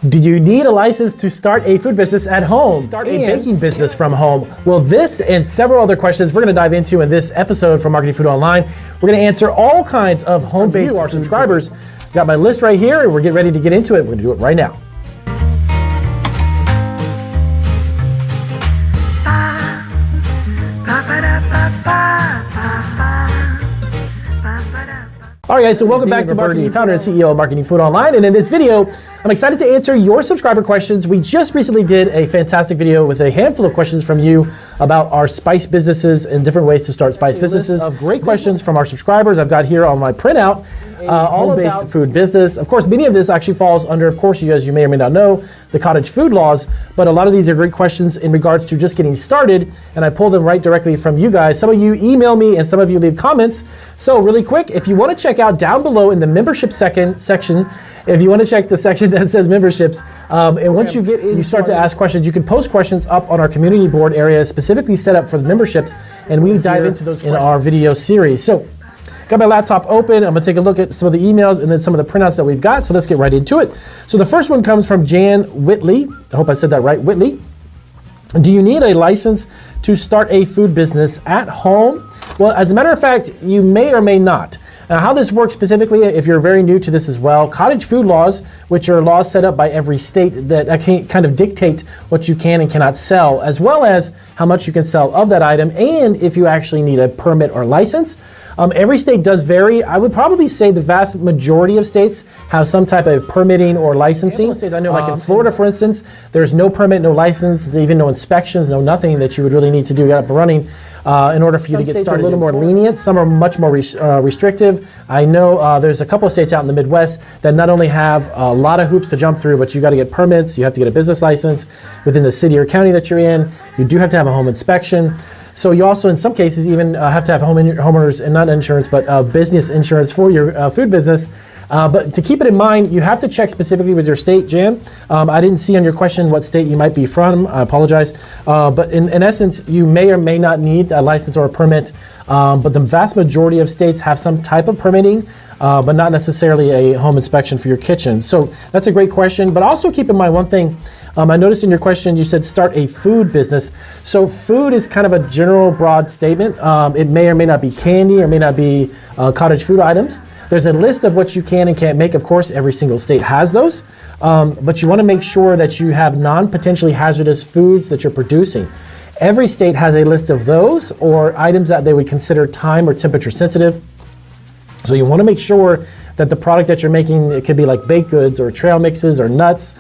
Do you need a license to start a food business at home? Start a baking business from home? Well, this and several other questions we're going to dive into in this episode from Marketing Food Online. We're going to answer all kinds of home-based our subscribers. Got my list right here, and we're getting ready to get into it. We're going to do it right now. All right, guys, so welcome back to Marketing, founder and CEO of Marketing Food Online. And in this video, I'm excited to answer your subscriber questions. We just recently did a fantastic video with a handful of questions from you about our spice businesses and different ways to start spice businesses. Of great questions from our subscribers I've got here on my printout, home-based food business. Of course, many of this actually falls under, of course, as you may or may not know, the cottage food laws, but a lot of these are great questions in regards to just getting started, and I pull them right directly from you guys. Some of you email me and some of you leave comments. So really quick, if you want to check out down below in the membership section, if you want to check the section that says memberships, and once you get in, you start to ask questions, you can post questions up on our community board area specifically set up for the memberships, and we dive into those in our video series. So, got my laptop open. I'm going to take a look at some of the emails and then some of the printouts that we've got. So let's get right into it. So the first one comes from Jan Whitley. I hope I said that right, Whitley. Do you need a license to start a food business at home? Well, as a matter of fact, you may or may not. Now, how this works specifically, if you're very new to this as well, cottage food laws, which are laws set up by every state that kind of dictate what you can and cannot sell, as well as how much you can sell of that item, and if you actually need a permit or license. Every state does vary. I would probably say the vast majority of states have some type of permitting or licensing. States I know, like in Florida, for instance, there's no permit, no license, even no inspections, no nothing that you would really need to do, get up and running in order for you to get started. A little more lenient. Some are much more restrictive. I know there's a couple of states out in the Midwest that not only have a lot of hoops to jump through, but you got to get permits. You have to get a business license within the city or county that you're in. You do have to have a home inspection. So you also, in some cases, even have to have homeowners and not insurance, but business insurance for your food business. But to keep it in mind, you have to check specifically with your state, Jan. I didn't see on your question what state you might be from. I apologize. But in essence, you may or may not need a license or a permit. But the vast majority of states have some type of permitting, but not necessarily a home inspection for your kitchen. So that's a great question. But also keep in mind one thing. I noticed in your question you said start a food business. So food is kind of a general, broad statement. It may or may not be candy or may not be cottage food items. There's a list of what you can and can't make. Of course, every single state has those. But you want to make sure that you have non-potentially hazardous foods that you're producing. Every state has a list of those or items that they would consider time or temperature sensitive. So you want to make sure that the product that you're making, it could be like baked goods or trail mixes or nuts,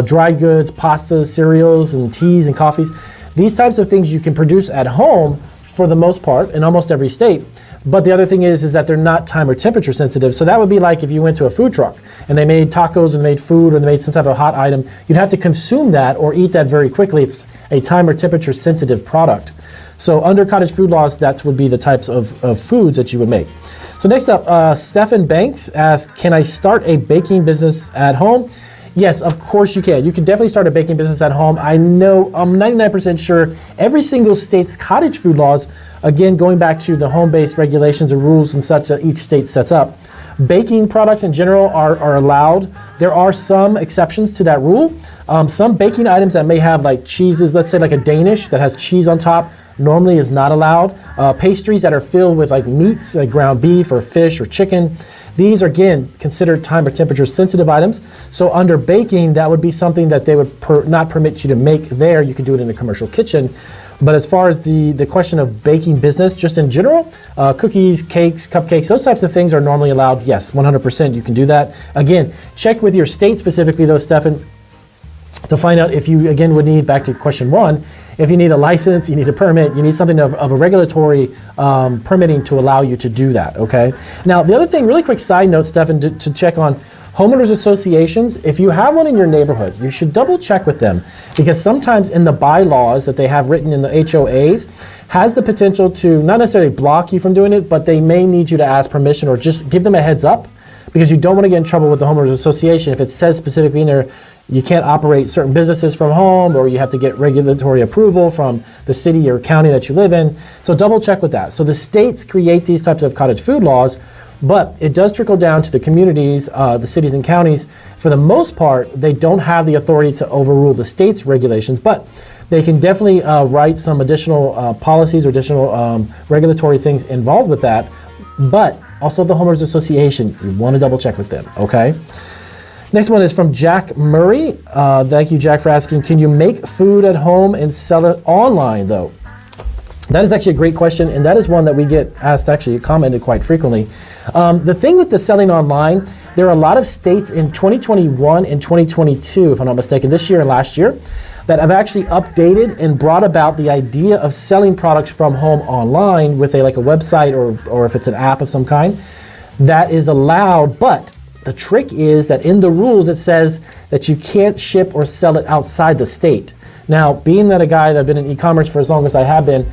dried goods, pastas, cereals, and teas and coffees. These types of things you can produce at home for the most part in almost every state. But the other thing is that they're not time or temperature sensitive. So that would be like if you went to a food truck and they made tacos and made food or they made some type of hot item, you'd have to consume that or eat that very quickly. It's a time or temperature sensitive product. So under cottage food laws, that would be the types of foods that you would make. So next up, Stephen Banks asks, can I start a baking business at home? Yes, of course you can. You can definitely start a baking business at home. I know, I'm 99% sure every single state's cottage food laws, again, going back to the home-based regulations and rules and such that each state sets up, baking products in general are allowed. There are some exceptions to that rule. Some baking items that may have like cheeses, let's say like a Danish that has cheese on top, normally is not allowed. Pastries that are filled with like meats, like ground beef or fish or chicken, these are, again, considered time or temperature sensitive items. So under baking, that would be something that they would not permit you to make there. You could do it in a commercial kitchen. But as far as the question of baking business, just in general, cookies, cakes, cupcakes, those types of things are normally allowed. Yes, 100% you can do that. Again, check with your state specifically though, Stefan, to find out if you, again, would need, back to question one, if you need a license, you need a permit, you need something of a regulatory permitting to allow you to do that, okay? Now, the other thing, really quick side note, Stefan, to check on homeowners associations, if you have one in your neighborhood, you should double check with them because sometimes in the bylaws that they have written in the HOAs has the potential to not necessarily block you from doing it, but they may need you to ask permission or just give them a heads up because you don't want to get in trouble with the homeowners association if it says specifically in there you can't operate certain businesses from home or you have to get regulatory approval from the city or county that you live in. So double check with that. So the states create these types of cottage food laws, But it does trickle down to the communities, the cities and counties. For the most part, they don't have the authority to overrule the state's regulations, but they can definitely write some additional policies or additional regulatory things involved with that. But also the Homeowners Association, you want to double check with them, okay? Next one is from Jack Murray. Thank you, Jack, for asking, can you make food at home and sell it online, though? That is actually a great question, and that is one that we get asked, actually commented quite frequently. The thing with the selling online, there are a lot of states in 2021 and 2022, if I'm not mistaken, this year and last year, that have actually updated and brought about the idea of selling products from home online with like a website or if it's an app of some kind. That is allowed, but the trick is that in the rules it says that you can't ship or sell it outside the state. Now, being that a guy that's been in e-commerce for as long as I have been,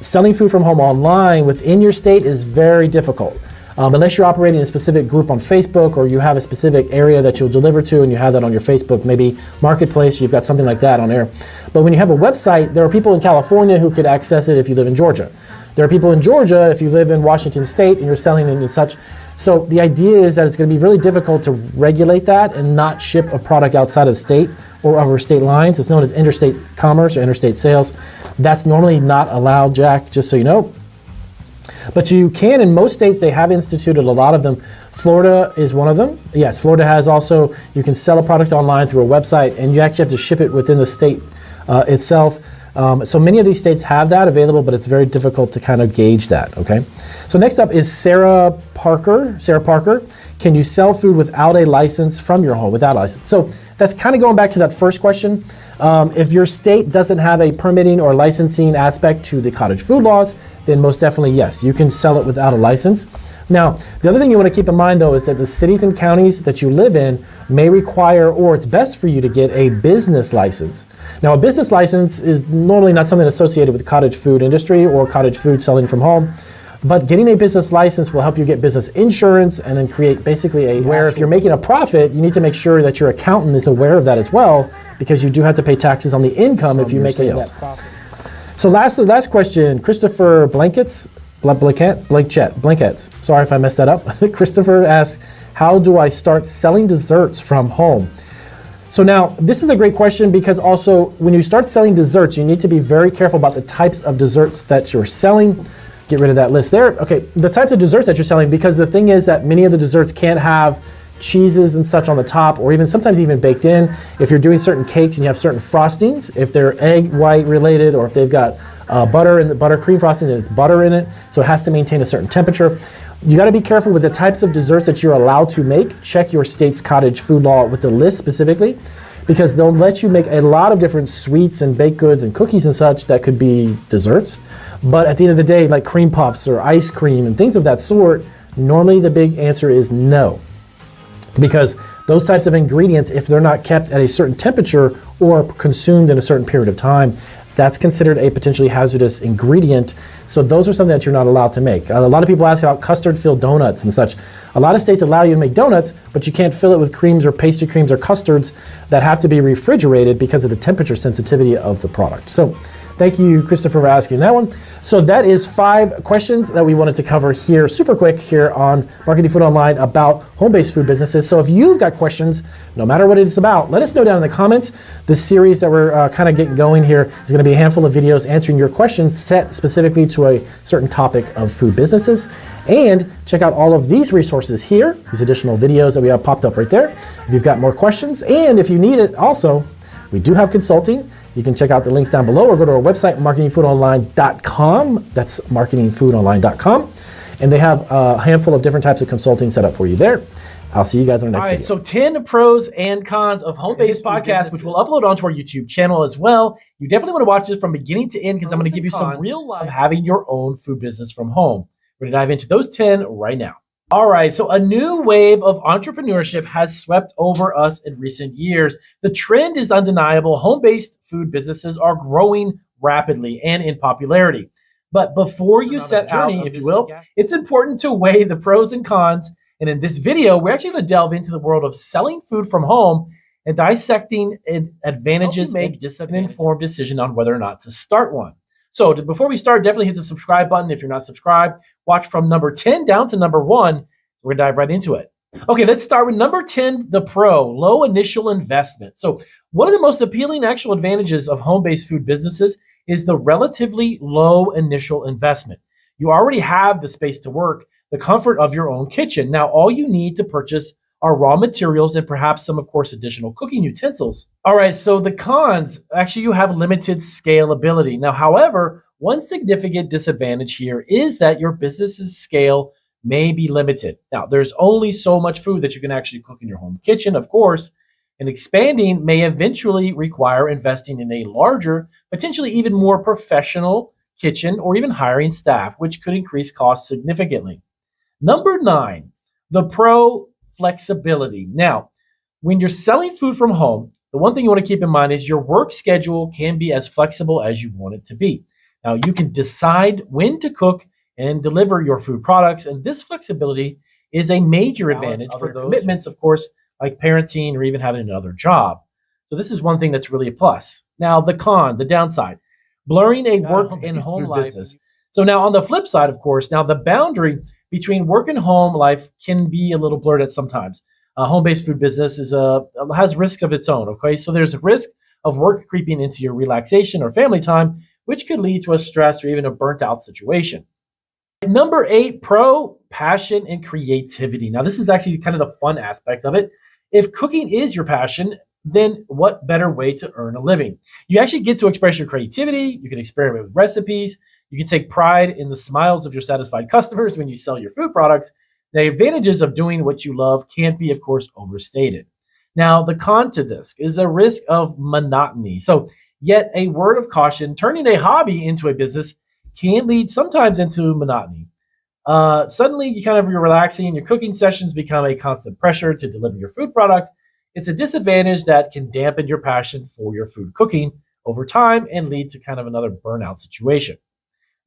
selling food from home online within your state is very difficult. Unless you're operating in a specific group on Facebook or you have a specific area that you'll deliver to and you have that on your Facebook, maybe Marketplace, you've got something like that on there. But when you have a website, there are people in California who could access it if you live in Georgia. There are people in Georgia if you live in Washington State and you're selling it and such. So the idea is that it's going to be really difficult to regulate that and not ship a product outside of state or over state lines. It's known as interstate commerce or interstate sales. That's normally not allowed, Jack, just so you know. But you can, in most states, they have instituted a lot of them. Florida is one of them. Yes, Florida has also, you can sell a product online through a website and you actually have to ship it within the state itself. So many of these states have that available, but it's very difficult to kind of gauge that, okay? So next up is Sarah Parker. Sarah Parker, can you sell food without a license from your home, without a license? So that's kind of going back to that first question. If your state doesn't have a permitting or licensing aspect to the cottage food laws, then most definitely, yes, you can sell it without a license. Now, the other thing you want to keep in mind, though, is that the cities and counties that you live in may require, or it's best for you to get a business license. Now, a business license is normally not something associated with the cottage food industry or cottage food selling from home, but getting a business license will help you get business insurance and then create basically where if you're making a profit, you need to make sure that your accountant is aware of that as well, because you do have to pay taxes on the income if you make a net profit. So last question, Christopher Blankets. Sorry if I messed that up. Christopher asks, how do I start selling desserts from home? So now, this is a great question because also when you start selling desserts, you need to be very careful about the types of desserts that you're selling. Get rid of that list there. Okay, the types of desserts that you're selling, because the thing is that many of the desserts can't have cheeses and such on the top, or even sometimes even baked in. If you're doing certain cakes and you have certain frostings, if they're egg white related, or if they've got butter in the buttercream frosting and it's butter in it, so it has to maintain a certain temperature. You got to be careful with the types of desserts that you're allowed to make. Check your state's cottage food law with the list specifically, because they'll let you make a lot of different sweets and baked goods and cookies and such that could be desserts. But at the end of the day, like cream puffs or ice cream and things of that sort, normally the big answer is no. Because those types of ingredients, if they're not kept at a certain temperature or consumed in a certain period of time, that's considered a potentially hazardous ingredient. So those are something that you're not allowed to make. A lot of people ask about custard-filled donuts and such. A lot of states allow you to make donuts, but you can't fill it with creams or pastry creams or custards that have to be refrigerated because of the temperature sensitivity of the product. So thank you, Christopher, for asking that one. So that is 5 questions that we wanted to cover here super quick here on Marketing Food Online about home-based food businesses. So if you've got questions, no matter what it's about, let us know down in the comments. This series that we're kind of getting going here is going to be a handful of videos answering your questions set specifically to a certain topic of food businesses. And check out all of these resources here, these additional videos that we have popped up right there. If you've got more questions, and if you need it also, we do have consulting. You can check out the links down below or go to our website, marketingfoodonline.com. That's marketingfoodonline.com. And they have a handful of different types of consulting set up for you there. I'll see you guys on the next video. So 10 pros and cons of home-based podcasts, which we'll upload onto our YouTube channel as well. You definitely want to watch this from beginning to end because I'm going to give you some real life of having your own food business from home. We're going to dive into those 10 right now. All right, so a new wave of entrepreneurship has swept over us in recent years. The trend is undeniable. Home-based food businesses are growing rapidly and in popularity. But before you set out, if you will, it's important to weigh the pros and cons. And in this video, we're actually going to delve into the world of selling food from home and dissecting advantages and make an informed decision on whether or not to start one. So before we start, definitely hit the subscribe button if you're not subscribed. Watch from number 10 down to number 1. We're gonna dive right into it. Okay, let's start with number 10, the Pro, low initial investment. So one of the most appealing actual advantages of home-based food businesses is the relatively low initial investment. You already have the space to work, the comfort of your own kitchen. Now, all you need to purchase are raw materials and perhaps some, of course, additional cooking utensils. All right, so the cons, actually you have limited scalability. Now, however, one significant disadvantage here is that your business's scale may be limited. Now, there's only so much food that you can actually cook in your home kitchen, of course, and expanding may eventually require investing in a larger, potentially even more professional kitchen or even hiring staff, which could increase costs significantly. Number 9, the Pro, flexibility. Now, when you're selling food from home, the one thing you want to keep in mind is your work schedule can be as flexible as you want it to be. Now, you can decide when to cook and deliver your food products, and this flexibility is a major advantage for those commitments, of course, like parenting or even having another job. So this is one thing that's really a plus. Now, the con, the downside, blurring a work and home life business. So now on the flip side, of course, now the boundary between work and home life can be a little blurred at sometimes. A home-based food business has risks of its own, okay? So there's a risk of work creeping into your relaxation or family time, which could lead to a stress or even a burnt-out situation. Number 8, Pro, passion and creativity. Now, this is actually kind of the fun aspect of it. If cooking is your passion, then what better way to earn a living? You actually get to express your creativity. You can experiment with recipes. You can take pride in the smiles of your satisfied customers when you sell your food products. The advantages of doing what you love can't be, of course, overstated. Now, the con to this is a risk of monotony. So, yet a word of caution, turning a hobby into a business can lead sometimes into monotony. Suddenly, you're relaxing. Your cooking sessions become a constant pressure to deliver your food product. It's a disadvantage that can dampen your passion for your food cooking over time and lead to kind of another burnout situation.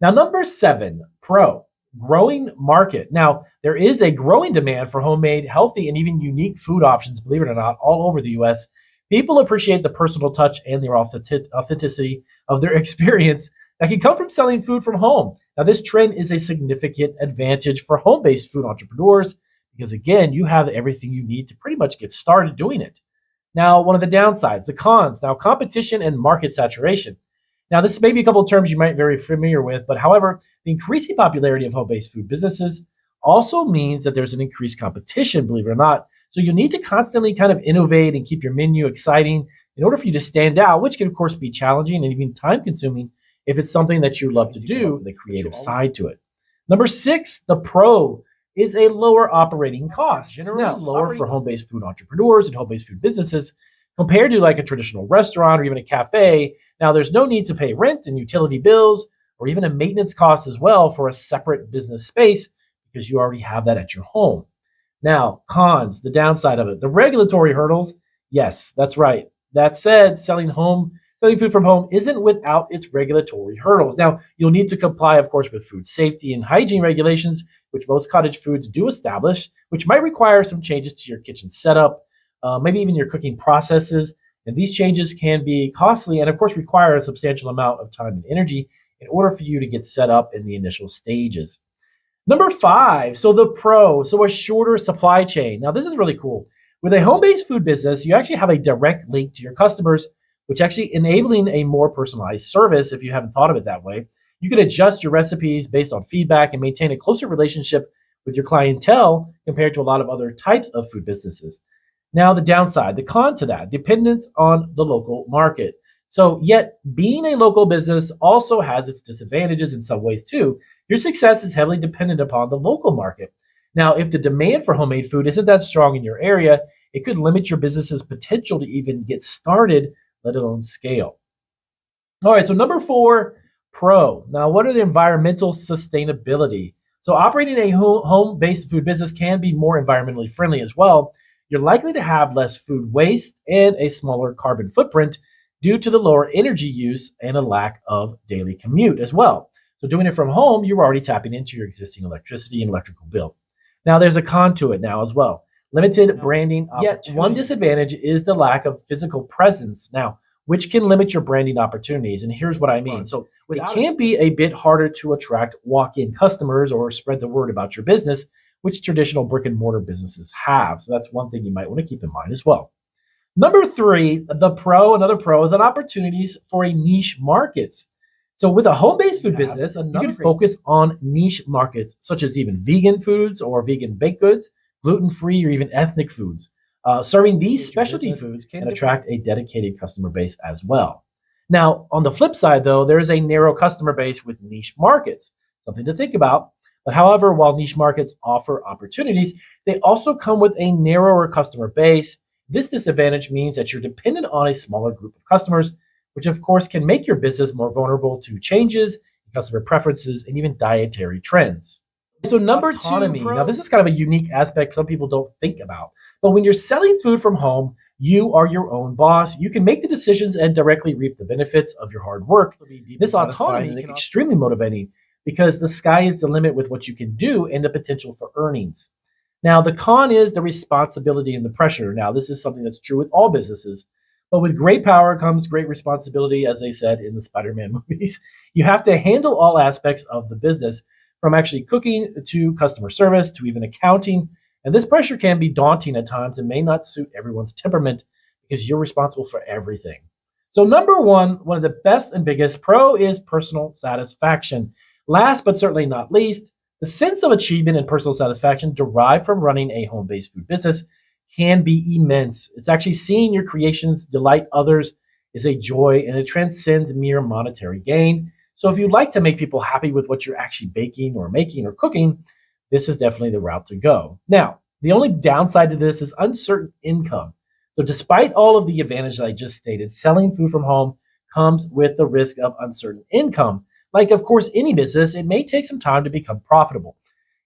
Now, number 7, Pro, growing market. Now, there is a growing demand for homemade, healthy, and even unique food options, believe it or not, all over the US. People appreciate the personal touch and the authenticity of their experience that can come from selling food from home. Now, this trend is a significant advantage for home-based food entrepreneurs because, again, you have everything you need to pretty much get started doing it. Now, one of the downsides, the cons, now competition and market saturation. Now, this may be a couple of terms you might be very familiar with, but however, the increasing popularity of home-based food businesses also means that there's an increased competition, believe it or not. So you need to constantly kind of innovate and keep your menu exciting in order for you to stand out, which can, of course, be challenging and even time-consuming if it's something that you love to do, the creative side to it. Number 6, the Pro, is a lower operating cost, generally lower for home-based food entrepreneurs and home-based food businesses compared to like a traditional restaurant or even a cafe. Now, there's no need to pay rent and utility bills or even a maintenance cost as well for a separate business space because you already have that at your home. Now, cons, the downside of it, the regulatory hurdles. Yes, that's right. That said, selling food from home isn't without its regulatory hurdles. Now, you'll need to comply, of course, with food safety and hygiene regulations, which most cottage foods do establish, which might require some changes to your kitchen setup, maybe even your cooking processes. And these changes can be costly and, of course, require a substantial amount of time and energy in order for you to get set up in the initial stages. Number 5, so the Pro, so a shorter supply chain. Now, this is really cool. With a home-based food business, you actually have a direct link to your customers, which actually enabling a more personalized service if you haven't thought of it that way. You can adjust your recipes based on feedback and maintain a closer relationship with your clientele compared to a lot of other types of food businesses. Now, the downside, the con to that, dependence on the local market. So yet being a local business also has its disadvantages in some ways too. Your success is heavily dependent upon the local market. Now, if the demand for homemade food isn't that strong in your area, it could limit your business's potential to even get started, let alone scale. All right, so number 4, Pro. Now, what are the environmental sustainability? So operating a home-based food business can be more environmentally friendly as well. You're likely to have less food waste and a smaller carbon footprint due to the lower energy use and a lack of daily commute as well. So doing it from home, you're already tapping into your existing electricity and electrical bill. Now, there's a con to it now as well. Limited branding. Yet one disadvantage is the lack of physical presence. Now, which can limit your branding opportunities. And here's what I mean. So it can be a bit harder to attract walk-in customers or spread the word about your business, which traditional brick and mortar businesses have. So that's one thing you might want to keep in mind as well. Number 3, another pro is that opportunities for a niche markets. So with a home-based food business, you can focus on niche markets, such as even vegan foods or vegan baked goods, gluten-free or even ethnic foods. Serving these specialty foods can attract a dedicated customer base as well. Now, on the flip side, though, there is a narrow customer base with niche markets, something to think about. But however, while niche markets offer opportunities, they also come with a narrower customer base. This disadvantage means that you're dependent on a smaller group of customers, which of course can make your business more vulnerable to changes in customer preferences and even dietary trends. So number 2, now this is kind of a unique aspect some people don't think about. But when you're selling food from home, you are your own boss. You can make the decisions and directly reap the benefits of your hard work. This autonomy is extremely motivating because the sky is the limit with what you can do and the potential for earnings. Now, the con is the responsibility and the pressure. Now, this is something that's true with all businesses. But with great power comes great responsibility, as they said in the Spider-Man movies. You have to handle all aspects of the business, from actually cooking to customer service to even accounting. And this pressure can be daunting at times and may not suit everyone's temperament because you're responsible for everything. So number 1, one of the best and biggest pro is personal satisfaction. Last but certainly not least, the sense of achievement and personal satisfaction derived from running a home-based food business can be immense. It's actually seeing your creations delight others is a joy, and it transcends mere monetary gain. So if you'd like to make people happy with what you're actually baking or making or cooking, this is definitely the route to go. Now, the only downside to this is uncertain income. So despite all of the advantages I just stated, selling food from home comes with the risk of uncertain income. Like, of course, any business, it may take some time to become profitable.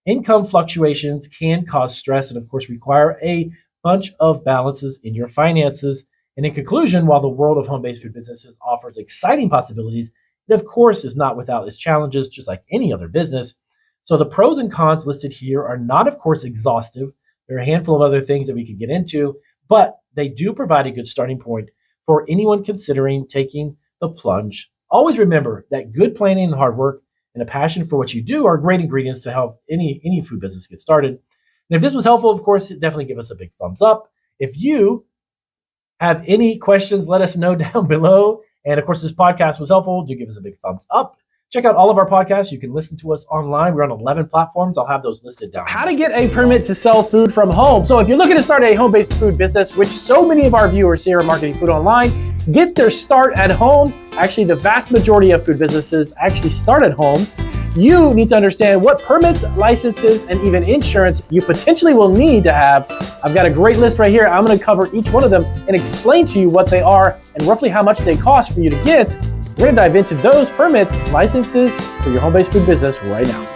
Income fluctuations can cause stress and, of course, require a bunch of balances in your finances. And in conclusion, while the world of home-based food businesses offers exciting possibilities, it, of course, is not without its challenges, just like any other business. So the pros and cons listed here are not, of course, exhaustive. There are a handful of other things that we could get into, but they do provide a good starting point for anyone considering taking the plunge. Always remember that good planning and hard work and a passion for what you do are great ingredients to help any food business get started. And if this was helpful, of course, definitely give us a big thumbs up. If you have any questions, let us know down below. And of course, this podcast was helpful. Do give us a big thumbs up. Check out all of our podcasts. You can listen to us online. We're on 11 platforms. I'll have those listed down. How to get a permit to sell food from home. So if you're looking to start a home-based food business, which so many of our viewers here at Marketing Food Online get their start at home. Actually, the vast majority of food businesses actually start at home. You need to understand what permits, licenses, and even insurance you potentially will need to have. I've got a great list right here. I'm going to cover each one of them and explain to you what they are and roughly how much they cost for you to get. We're going to dive into those permits, licenses for your home-based food business right now.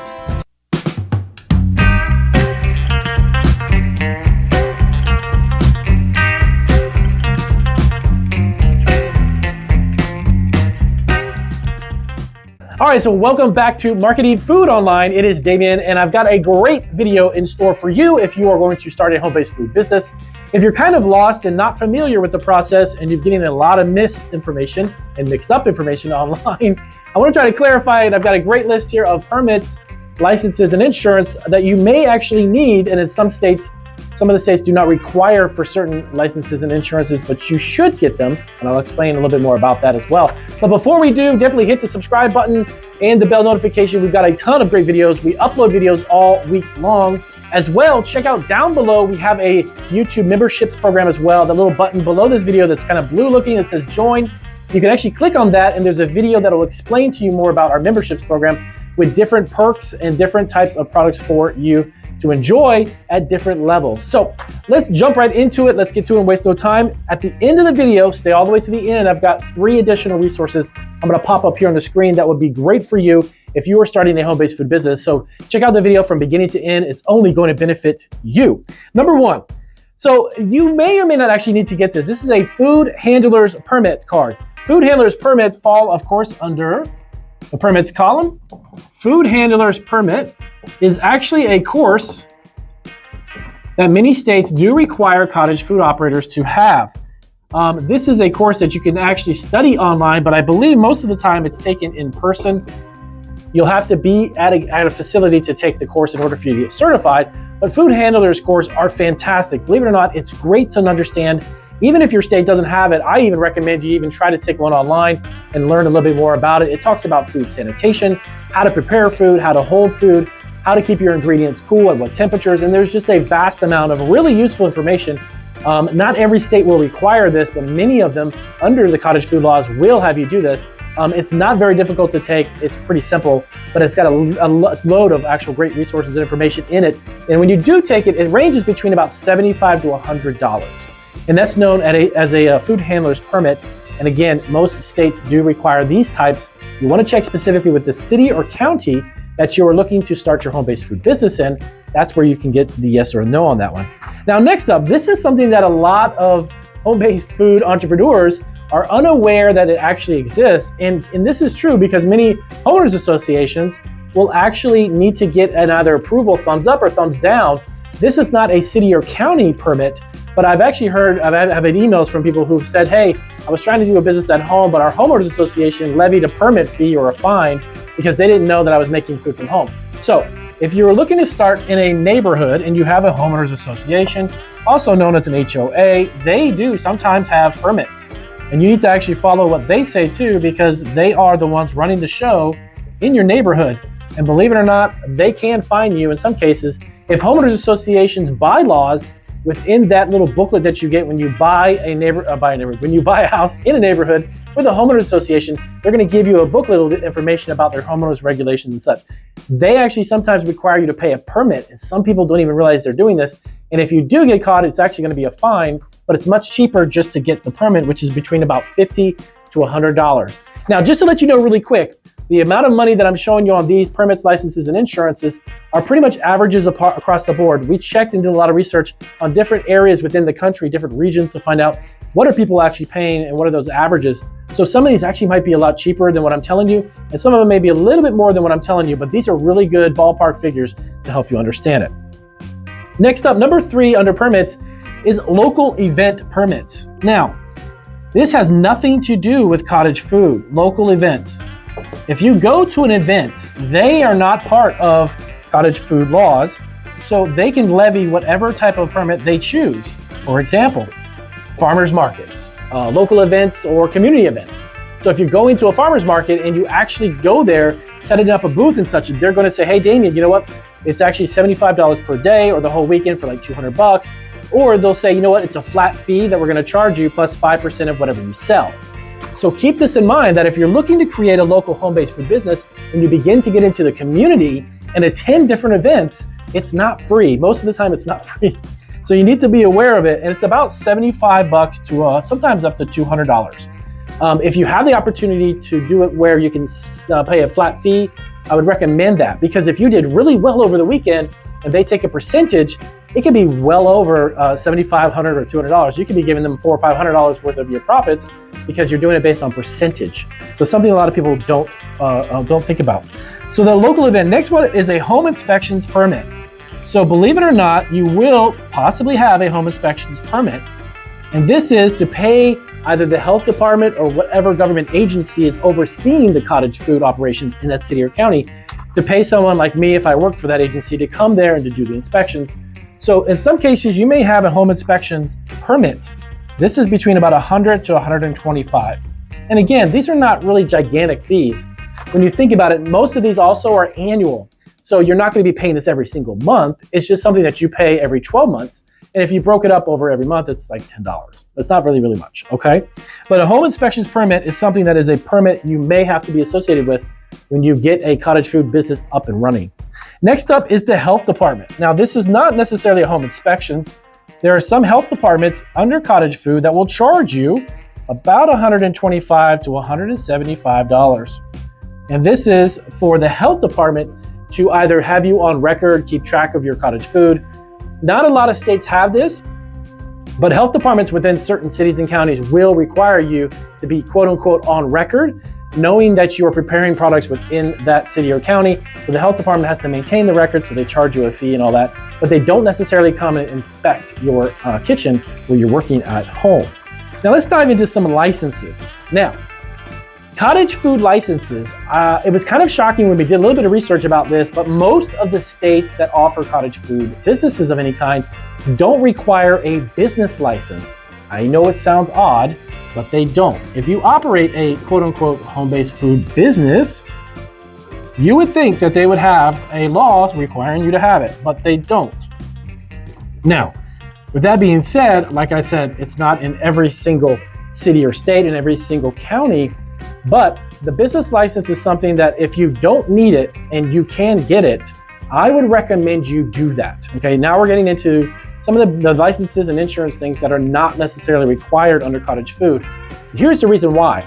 All right, so welcome back to Marketing Food Online. It is Damien, and I've got a great video in store for you if you are going to start a home-based food business. If you're kind of lost and not familiar with the process and you're getting a lot of misinformation and mixed up information online, I want to try to clarify it. I've got a great list here of permits, licenses, and insurance that you may actually need, and in some states, some of the states do not require for certain licenses and insurances, but you should get them, and I'll explain a little bit more about that as well. But before we do, definitely hit the subscribe button and the bell notification. We've got a ton of great videos. We upload videos all week long. As well, check out down below, we have a YouTube memberships program as well. The little button below this video that's kind of blue looking, it says join. You can actually click on that, and there's a video that will explain to you more about our memberships program with different perks and different types of products for you to enjoy at different levels. So let's jump right into it. Let's get to it and waste no time. At the end of the video, stay all the way to the end. I've got 3 additional resources I'm going to pop up here on the screen that would be great for you if you are starting a home-based food business. So check out the video from beginning to end. It's only going to benefit you. Number 1, so you may or may not actually need to get this. This is a food handler's permit card. Food handler's permits fall, of course, under the permits column. Food handler's permit is actually a course that many states do require cottage food operators to have. This is a course that you can actually study online, but I believe most of the time it's taken in person. You'll have to be at a facility to take the course in order for you to get certified. But food handlers course are fantastic. Believe it or not, it's great to understand. Even if your state doesn't have it, I even recommend you even try to take one online and learn a little bit more about it. It talks about food sanitation, how to prepare food, how to hold food, how to keep your ingredients cool at what temperatures, and there's just a vast amount of really useful information. Not every state will require this, but many of them under the cottage food laws will have you do this. It's not very difficult to take. It's pretty simple, but it's got a load of actual great resources and information in it. And when you do take it, it ranges between about $75 to $100. And that's known as a food handler's permit. And again, most states do require these types. You want to check specifically with the city or county that you are looking to start your home-based food business in. That's where you can get the yes or no on that one. Now, next up, this is something that a lot of home-based food entrepreneurs are unaware that it actually exists. And this is true because many homeowners associations will actually need to get an either approval, thumbs up or thumbs down. This is not a city or county permit, but I've actually heard, I've had emails from people who've said, hey, I was trying to do a business at home, but our homeowners association levied a permit fee or a fine because they didn't know that I was making food from home. So if you're looking to start in a neighborhood and you have a homeowners association, also known as an HOA, they do sometimes have permits. And you need to actually follow what they say too, because they are the ones running the show in your neighborhood. And believe it or not, they can fine you in some cases. If homeowners associations bylaws within that little booklet that you get when you buy when you buy a house in a neighborhood with a homeowners association, they're going to give you a booklet with information about their homeowners regulations and such. They actually sometimes require you to pay a permit, and some people don't even realize they're doing this. And if you do get caught, it's actually going to be a fine, but it's much cheaper just to get the permit, which is between about $50 to $100. Now, just to let you know really quick, the amount of money that I'm showing you on these permits, licenses, and insurances are pretty much averages across the board. We checked and did a lot of research on different areas within the country, different regions, to find out what are people actually paying and what are those averages. So some of these actually might be a lot cheaper than what I'm telling you, and some of them may be a little bit more than what I'm telling you, but these are really good ballpark figures to help you understand it. Next up, number 3 under permits is local event permits. Now, this has nothing to do with cottage food, local events. If you go to an event, they are not part of cottage food laws, so they can levy whatever type of permit they choose. For example, farmers markets, local events, or community events. So if you're going to a farmer's market and you actually go there, setting up a booth and such, they're going to say, hey, Damien, you know what? It's actually $75 per day or the whole weekend for like $200. Or they'll say, you know what? It's a flat fee that we're going to charge you plus 5% of whatever you sell. So keep this in mind that if you're looking to create a local home-based food business and you begin to get into the community and attend different events, it's not free. Most of the time it's not free. So you need to be aware of it. And it's about $75 to sometimes up to $200. If you have the opportunity to do it where you can pay a flat fee, I would recommend that, because if you did really well over the weekend and they take a percentage, it could be well over $7,500 or $200. You could be giving them $400 or $500 worth of your profits because you're doing it based on percentage. So something a lot of people don't think about. So the local event. Next one is a home inspections permit. So believe it or not, you will possibly have a home inspections permit. And this is to pay either the health department or whatever government agency is overseeing the cottage food operations in that city or county, to pay someone like me, if I work for that agency, to come there and to do the inspections. So in some cases, you may have a home inspections permit. This is between about $100 to $125. And again, these are not really gigantic fees. When you think about it, most of these also are annual. So you're not going to be paying this every single month. It's just something that you pay every 12 months. And if you broke it up over every month, it's like $10. It's not really much, okay? But a home inspections permit is something that is a permit you may have to be associated with when you get a cottage food business up and running. Next up is the health department. Now, this is not necessarily a home inspections. There are some health departments under cottage food that will charge you about $125 to $175. And this is for the health department to either have you on record, keep track of your cottage food. Not a lot of states have this, but health departments within certain cities and counties will require you to be quote unquote on record, knowing that you are preparing products within that city or county. So the health department has to maintain the record, so they charge you a fee and all that, but they don't necessarily come and inspect your kitchen where you're working at home. Now let's dive into some licenses. Now, cottage food licenses, it was kind of shocking when we did a little bit of research about this, but most of the states that offer cottage food businesses of any kind don't require a business license. I know it sounds odd, but they don't. If you operate a quote-unquote home-based food business, you would think that they would have a law requiring you to have it, but they don't. Now, with that being said, like I said, it's not in every single city or state, in every single county, but the business license is something that if you don't need it and you can get it, I would recommend you do that. Okay, now we're getting into some of the licenses and insurance things that are not necessarily required under cottage food. Here's the reason why.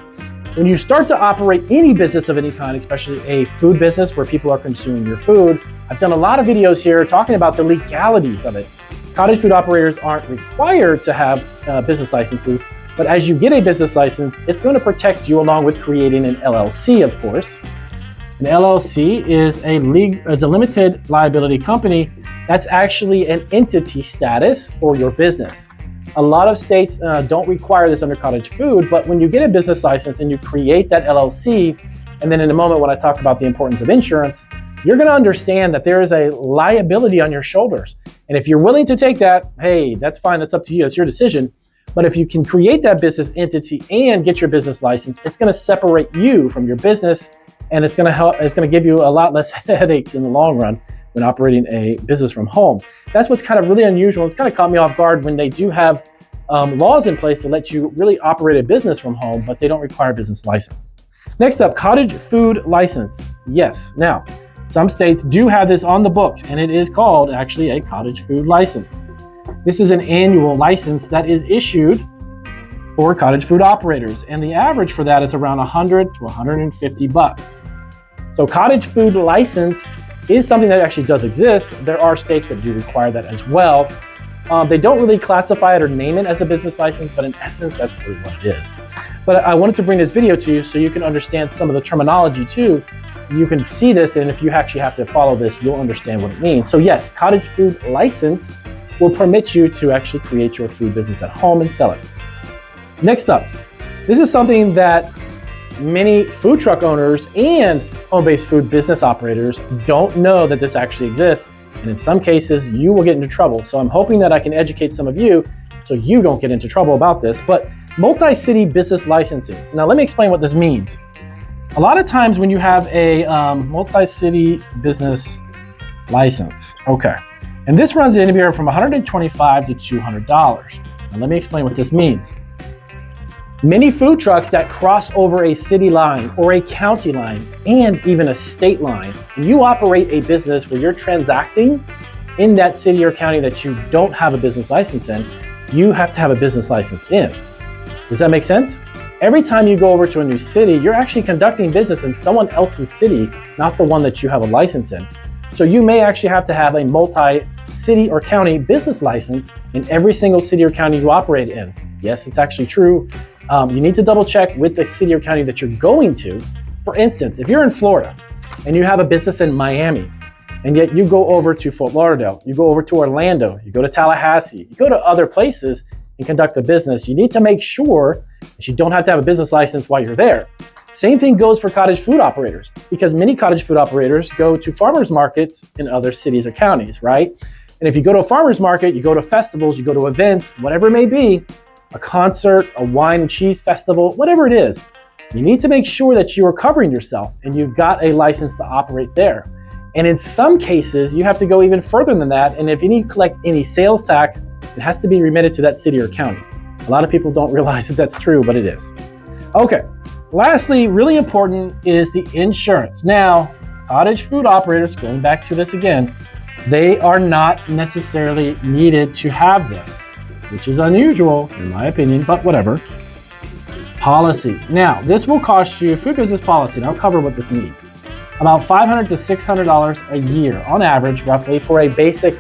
When you start to operate any business of any kind, especially a food business where people are consuming your food, I've done a lot of videos here talking about the legalities of it. Cottage food operators aren't required to have business licenses, but as you get a business license, it's going to protect you along with creating an LLC, of course. An LLC is a limited liability company. That's actually an entity status for your business. A lot of states don't require this under cottage food, but when you get a business license and you create that LLC, and then in a moment when I talk about the importance of insurance, you're going to understand that there is a liability on your shoulders. And if you're willing to take that, hey, that's fine, that's up to you, it's your decision. But if you can create that business entity and get your business license, it's going to separate you from your business, and it's going to help. It's going to give you a lot less headaches in the long run when operating a business from home. That's what's kind of really unusual. It's kind of caught me off guard when they do have laws in place to let you really operate a business from home, but they don't require a business license. Next up, cottage food license. Yes. Now, some states do have this on the books, and it is called actually a cottage food license. This is an annual license that is issued for cottage food operators, and the average for that is around $100 to $150. So cottage food license is something that actually does exist. There are states that do require that as well. They don't really classify it or name it as a business license, but in essence, that's really what it is. But I wanted to bring this video to you so you can understand some of the terminology too. You can see this, and if you actually have to follow this, you'll understand what it means. So yes, cottage food license will permit you to actually create your food business at home and sell it. Next up, this is something that many food truck owners and home-based food business operators don't know that this actually exists. And in some cases, you will get into trouble. So I'm hoping that I can educate some of you so you don't get into trouble about this. But multi-city business licensing. Now, let me explain what this means. A lot of times when you have a multi-city business license, okay, and this runs anywhere from $125 to $200. Now, let me explain what this means. Many food trucks that cross over a city line or a county line and even a state line, and you operate a business where you're transacting in that city or county that you don't have a business license in, you have to have a business license in. Does that make sense? Every time you go over to a new city, you're actually conducting business in someone else's city, not the one that you have a license in. So you may actually have to have a multi-city or county business license in every single city or county you operate in. Yes, it's actually true. You need to double check with the city or county that you're going to. For instance, if you're in Florida and you have a business in Miami, and yet you go over to Fort Lauderdale, you go over to Orlando, you go to Tallahassee, you go to other places and conduct a business, you need to make sure that you don't have to have a business license while you're there. Same thing goes for cottage food operators, because many cottage food operators go to farmers markets in other cities or counties, right? And if you go to a farmers market, you go to festivals, you go to events, whatever it may be, a concert, a wine and cheese festival, whatever it is, you need to make sure that you are covering yourself and you've got a license to operate there. And in some cases, you have to go even further than that. And if you need to collect any sales tax, it has to be remitted to that city or county. A lot of people don't realize that that's true, but it is. Okay, lastly, really important is the insurance. Now, cottage food operators, going back to this again, they are not necessarily needed to have this, which is unusual in my opinion, but whatever. Policy. Now, this will cost you, food business policy, and I'll cover what this means, about $500 to $600 a year on average, roughly, for a basic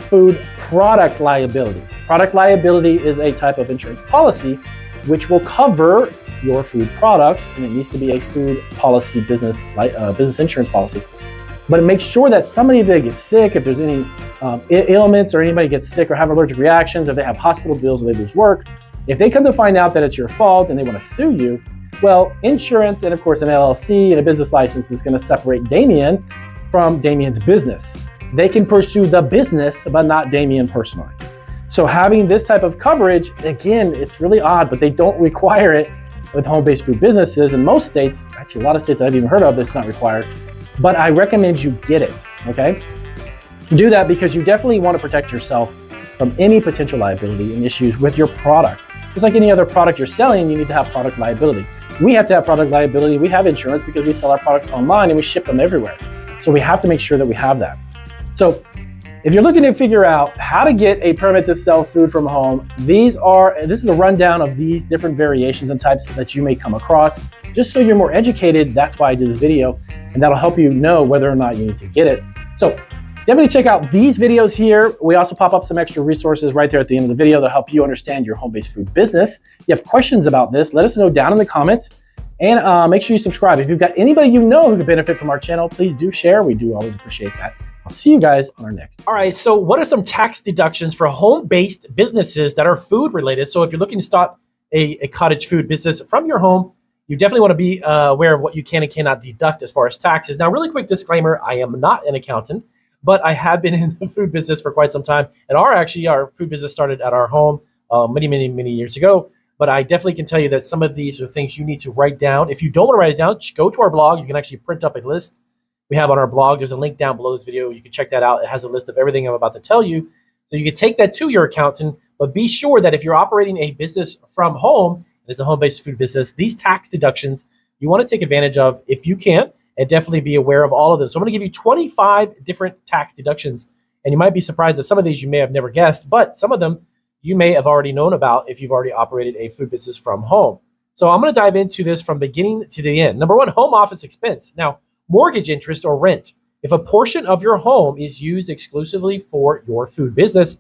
food product liability. Product liability is a type of insurance policy which will cover your food products, and it needs to be a food policy business insurance policy. But it makes sure that somebody, if they get sick, if there's any ailments or anybody gets sick or have allergic reactions, if they have hospital bills or they lose work, If they come to find out that it's your fault and they want to sue you, well, insurance and of course an LLC and a business license is going to separate Damien from Damien's business. They can pursue the business, but not Damien personally. So having this type of coverage, again, it's really odd, but they don't require it with home-based food businesses. In most states, actually a lot of states I've even heard of, it's not required, but I recommend you get it, okay? Do that because you definitely want to protect yourself from any potential liability and issues with your product. Just like any other product you're selling, you need to have product liability. We have to have product liability. We have insurance because we sell our products online and we ship them everywhere. So we have to make sure that we have that. So if you're looking to figure out how to get a permit to sell food from home, this is a rundown of these different variations and types that you may come across. Just so you're more educated, that's why I did this video, and that'll help you know whether or not you need to get it. So definitely check out these videos here. We also pop up some extra resources right there at the end of the video to help you understand your home-based food business. If you have questions about this, let us know down in the comments, and make sure you subscribe. If you've got anybody you know who could benefit from our channel, please do share. We do always appreciate that. I'll see you guys on our next. All right, so what are some tax deductions for home-based businesses that are food related? So if you're looking to start a cottage food business from your home, you definitely want to be aware of what you can and cannot deduct as far as taxes. Now, really quick disclaimer, I am not an accountant, but I have been in the food business for quite some time. And our food business started at our home many years ago. But I definitely can tell you that some of these are things you need to write down. If you don't want to write it down, just go to our blog. You can actually print up a list we have on our blog. There's a link down below this video. You can check that out. It has a list of everything I'm about to tell you. So you can take that to your accountant, but be sure that if you're operating a business from home, and it's a home-based food business, these tax deductions you want to take advantage of if you can, and definitely be aware of all of them. So I'm going to give you 25 different tax deductions, and you might be surprised that some of these you may have never guessed, but some of them you may have already known about if you've already operated a food business from home. So I'm going to dive into this from beginning to the end. Number one, home office expense. Now, mortgage interest or rent. If a portion of your home is used exclusively for your food business,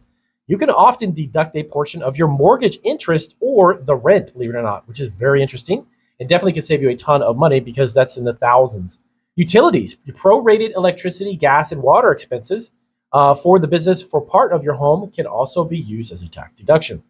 you can often deduct a portion of your mortgage interest or the rent, believe it or not, which is very interesting and definitely can save you a ton of money because that's in the thousands. Utilities, your prorated electricity, gas, and water expenses for the business for part of your home can also be used as a tax deduction.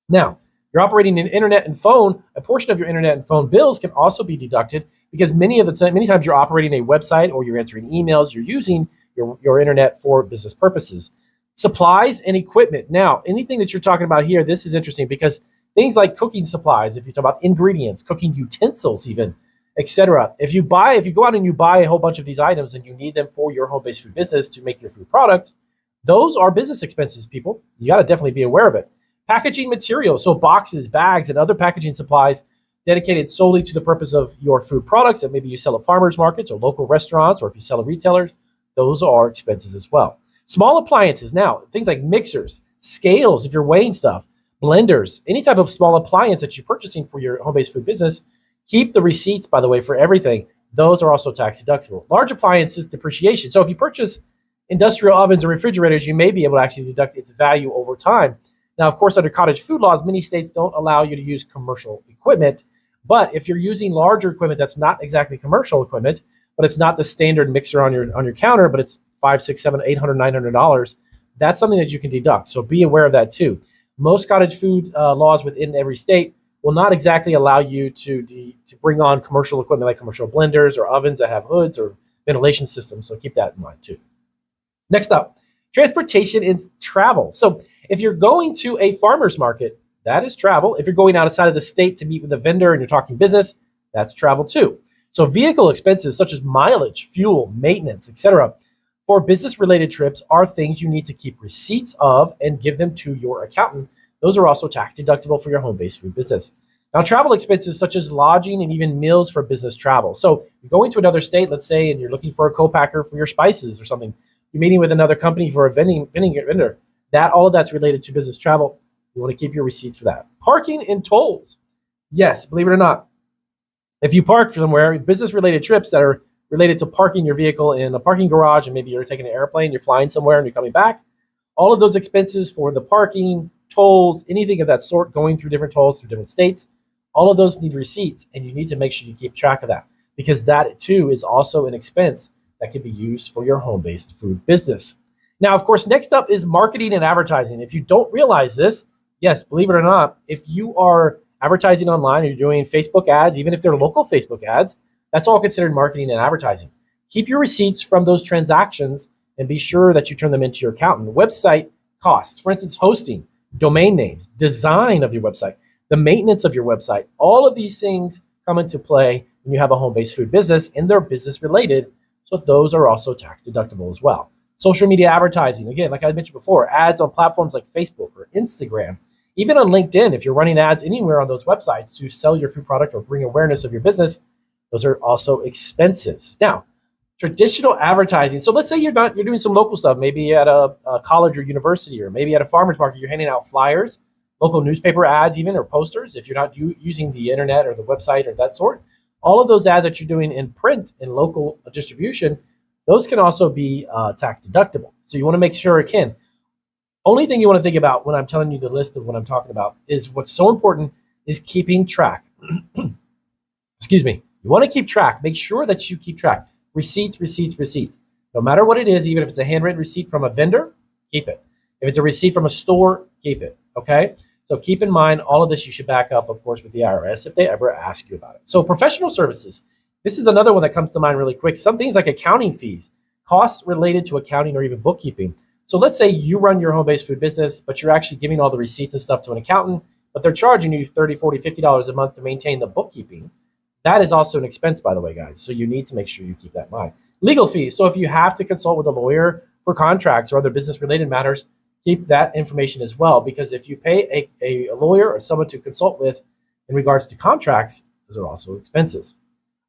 Now, you're operating an internet and phone, a portion of your internet and phone bills can also be deducted because many times you're operating a website or you're answering emails, you're using your internet for business purposes. Supplies and equipment. Now, anything that you're talking about here, this is interesting because things like cooking supplies, if you talk about ingredients, cooking utensils even, etc. If you go out and you buy a whole bunch of these items and you need them for your home-based food business to make your food product, those are business expenses, people. You got to definitely be aware of it. Packaging materials, so boxes, bags, and other packaging supplies dedicated solely to the purpose of your food products that maybe you sell at farmers markets or local restaurants, or if you sell at retailers, those are expenses as well. Small appliances, now, things like mixers, scales, if you're weighing stuff, blenders, any type of small appliance that you're purchasing for your home-based food business, keep the receipts, by the way, for everything. Those are also tax deductible. Large appliances, depreciation. So if you purchase industrial ovens or refrigerators, you may be able to actually deduct its value over time. Now, of course, under cottage food laws, many states don't allow you to use commercial equipment. But if you're using larger equipment that's not exactly commercial equipment, but it's not the standard mixer on your counter, but it's $500, $600, $800, $900, that's something that you can deduct. So be aware of that too. Most cottage food laws within every state will not exactly allow you to bring on commercial equipment like commercial blenders or ovens that have hoods or ventilation systems. So keep that in mind too. Next up, transportation and travel. So if you're going to a farmer's market, that is travel. If you're going outside of the state to meet with a vendor and you're talking business, that's travel too. So vehicle expenses such as mileage, fuel, maintenance, etc. for business-related trips are things you need to keep receipts of and give them to your accountant. Those are also tax deductible for your home-based food business. Now, travel expenses such as lodging and even meals for business travel. So you're going to another state, let's say, and you're looking for a co-packer for your spices or something. You're meeting with another company for a vending vendor. All of that's related to business travel. You want to keep your receipts for that. Parking and tolls. Yes, believe it or not, if you park somewhere, business-related trips that are related to parking your vehicle in a parking garage, and maybe you're taking an airplane, you're flying somewhere and you're coming back, all of those expenses for the parking, tolls, anything of that sort, going through different tolls through different states, all of those need receipts, and you need to make sure you keep track of that because that too is also an expense that can be used for your home-based food business. Now, of course, next up is marketing and advertising. If you don't realize this, yes, believe it or not, if you are advertising online or you're doing Facebook ads, even if they're local Facebook ads, that's all considered marketing and advertising. Keep your receipts from those transactions and be sure that you turn them into your accountant. Website costs, for instance, hosting, domain names, design of your website, the maintenance of your website, all of these things come into play when you have a home-based food business and they're business related. So those are also tax deductible as well. Social media advertising, again, like I mentioned before, ads on platforms like Facebook or Instagram, even on LinkedIn, if you're running ads anywhere on those websites to sell your food product or bring awareness of your business, those are also expenses. Now, traditional advertising. So let's say you're doing some local stuff, maybe at a college or university, or maybe at a farmer's market, you're handing out flyers, local newspaper ads even, or posters, if you're not using the internet or the website or that sort. All of those ads that you're doing in print and local distribution, those can also be tax deductible. So you want to make sure, again, only thing you want to think about when I'm telling you the list of what I'm talking about is what's so important is keeping track. Excuse me. You want to keep track. Make sure that you keep track. Receipts, receipts, receipts. No matter what it is, even if it's a handwritten receipt from a vendor, keep it. If it's a receipt from a store, keep it. Okay? So keep in mind all of this you should back up, of course, with the IRS if they ever ask you about it. So professional services. This is another one that comes to mind really quick. Some things like accounting fees, costs related to accounting or even bookkeeping. So let's say you run your home-based food business, but you're actually giving all the receipts and stuff to an accountant, but they're charging you $30, $40, $50 a month to maintain the bookkeeping. That is also an expense, by the way, guys. So you need to make sure you keep that in mind. Legal fees. So if you have to consult with a lawyer for contracts or other business-related matters, keep that information as well, because if you pay a lawyer or someone to consult with in regards to contracts, those are also expenses.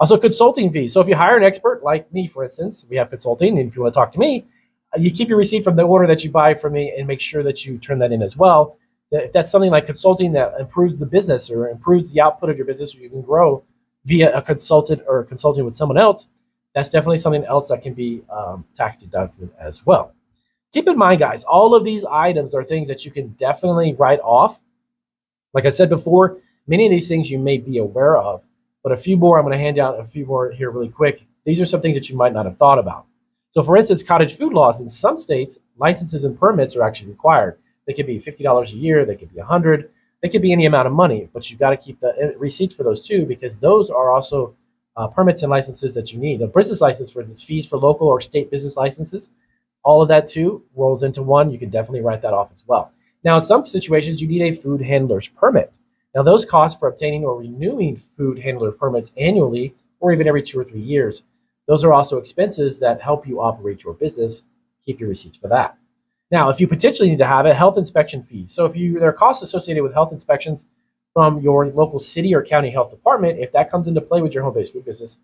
Also, consulting fees. So if you hire an expert like me, for instance, we have consulting, and if you want to talk to me, you keep your receipt from the order that you buy from me and make sure that you turn that in as well. If that's something like consulting that improves the business or improves the output of your business, or you can grow via a consultant or consulting with someone else, that's definitely something else that can be tax deducted as well. Keep in mind, guys, all of these items are things that you can definitely write off. Like I said before, many of these things you may be aware of, but a few more, I'm going to hand out a few more here really quick. These are some things that you might not have thought about. So for instance, cottage food laws, in some states, licenses and permits are actually required. They could be $50 a year, they could be $100, they could be any amount of money, but you've got to keep the receipts for those too, because those are also permits and licenses that you need. A business license, for instance, fees for local or state business licenses, all of that too rolls into one. You can definitely write that off as well. Now, in some situations, you need a food handler's permit. Now, those costs for obtaining or renewing food handler permits annually or even every 2 or 3 years, those are also expenses that help you operate your business. Keep your receipts for that. Now, if you potentially need to have a health inspection fee. So if there are costs associated with health inspections from your local city or county health department, if that comes into play with your home-based food business,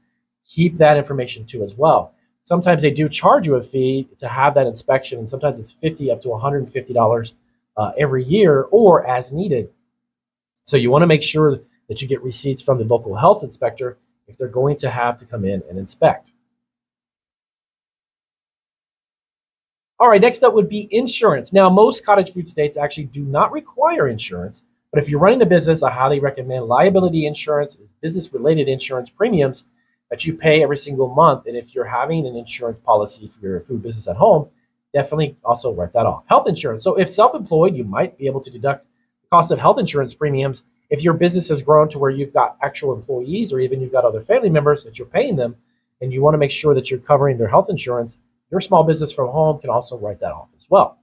keep that information too as well. Sometimes they do charge you a fee to have that inspection, and sometimes it's $50 up to $150 every year or as needed. So you want to make sure that you get receipts from the local health inspector if they're going to have to come in and inspect. All right, next up would be insurance. Now, most cottage food states actually do not require insurance, but if you're running a business, I highly recommend liability insurance, is business-related insurance premiums that you pay every single month. And if you're having an insurance policy for your food business at home, definitely also write that off. Health insurance. So if self-employed, you might be able to deduct the cost of health insurance premiums. If your business has grown to where you've got actual employees or even you've got other family members that you're paying them, and you want to make sure that you're covering their health insurance, your small business from home can also write that off as well.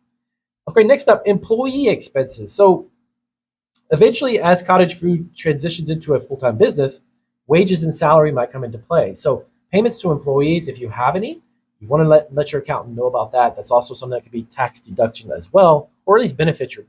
Okay, next up, employee expenses. So eventually, as cottage food transitions into a full-time business, wages and salary might come into play. So payments to employees, if you have any, you want to let your accountant know about that. That's also something that could be tax deduction as well, or at least benefit your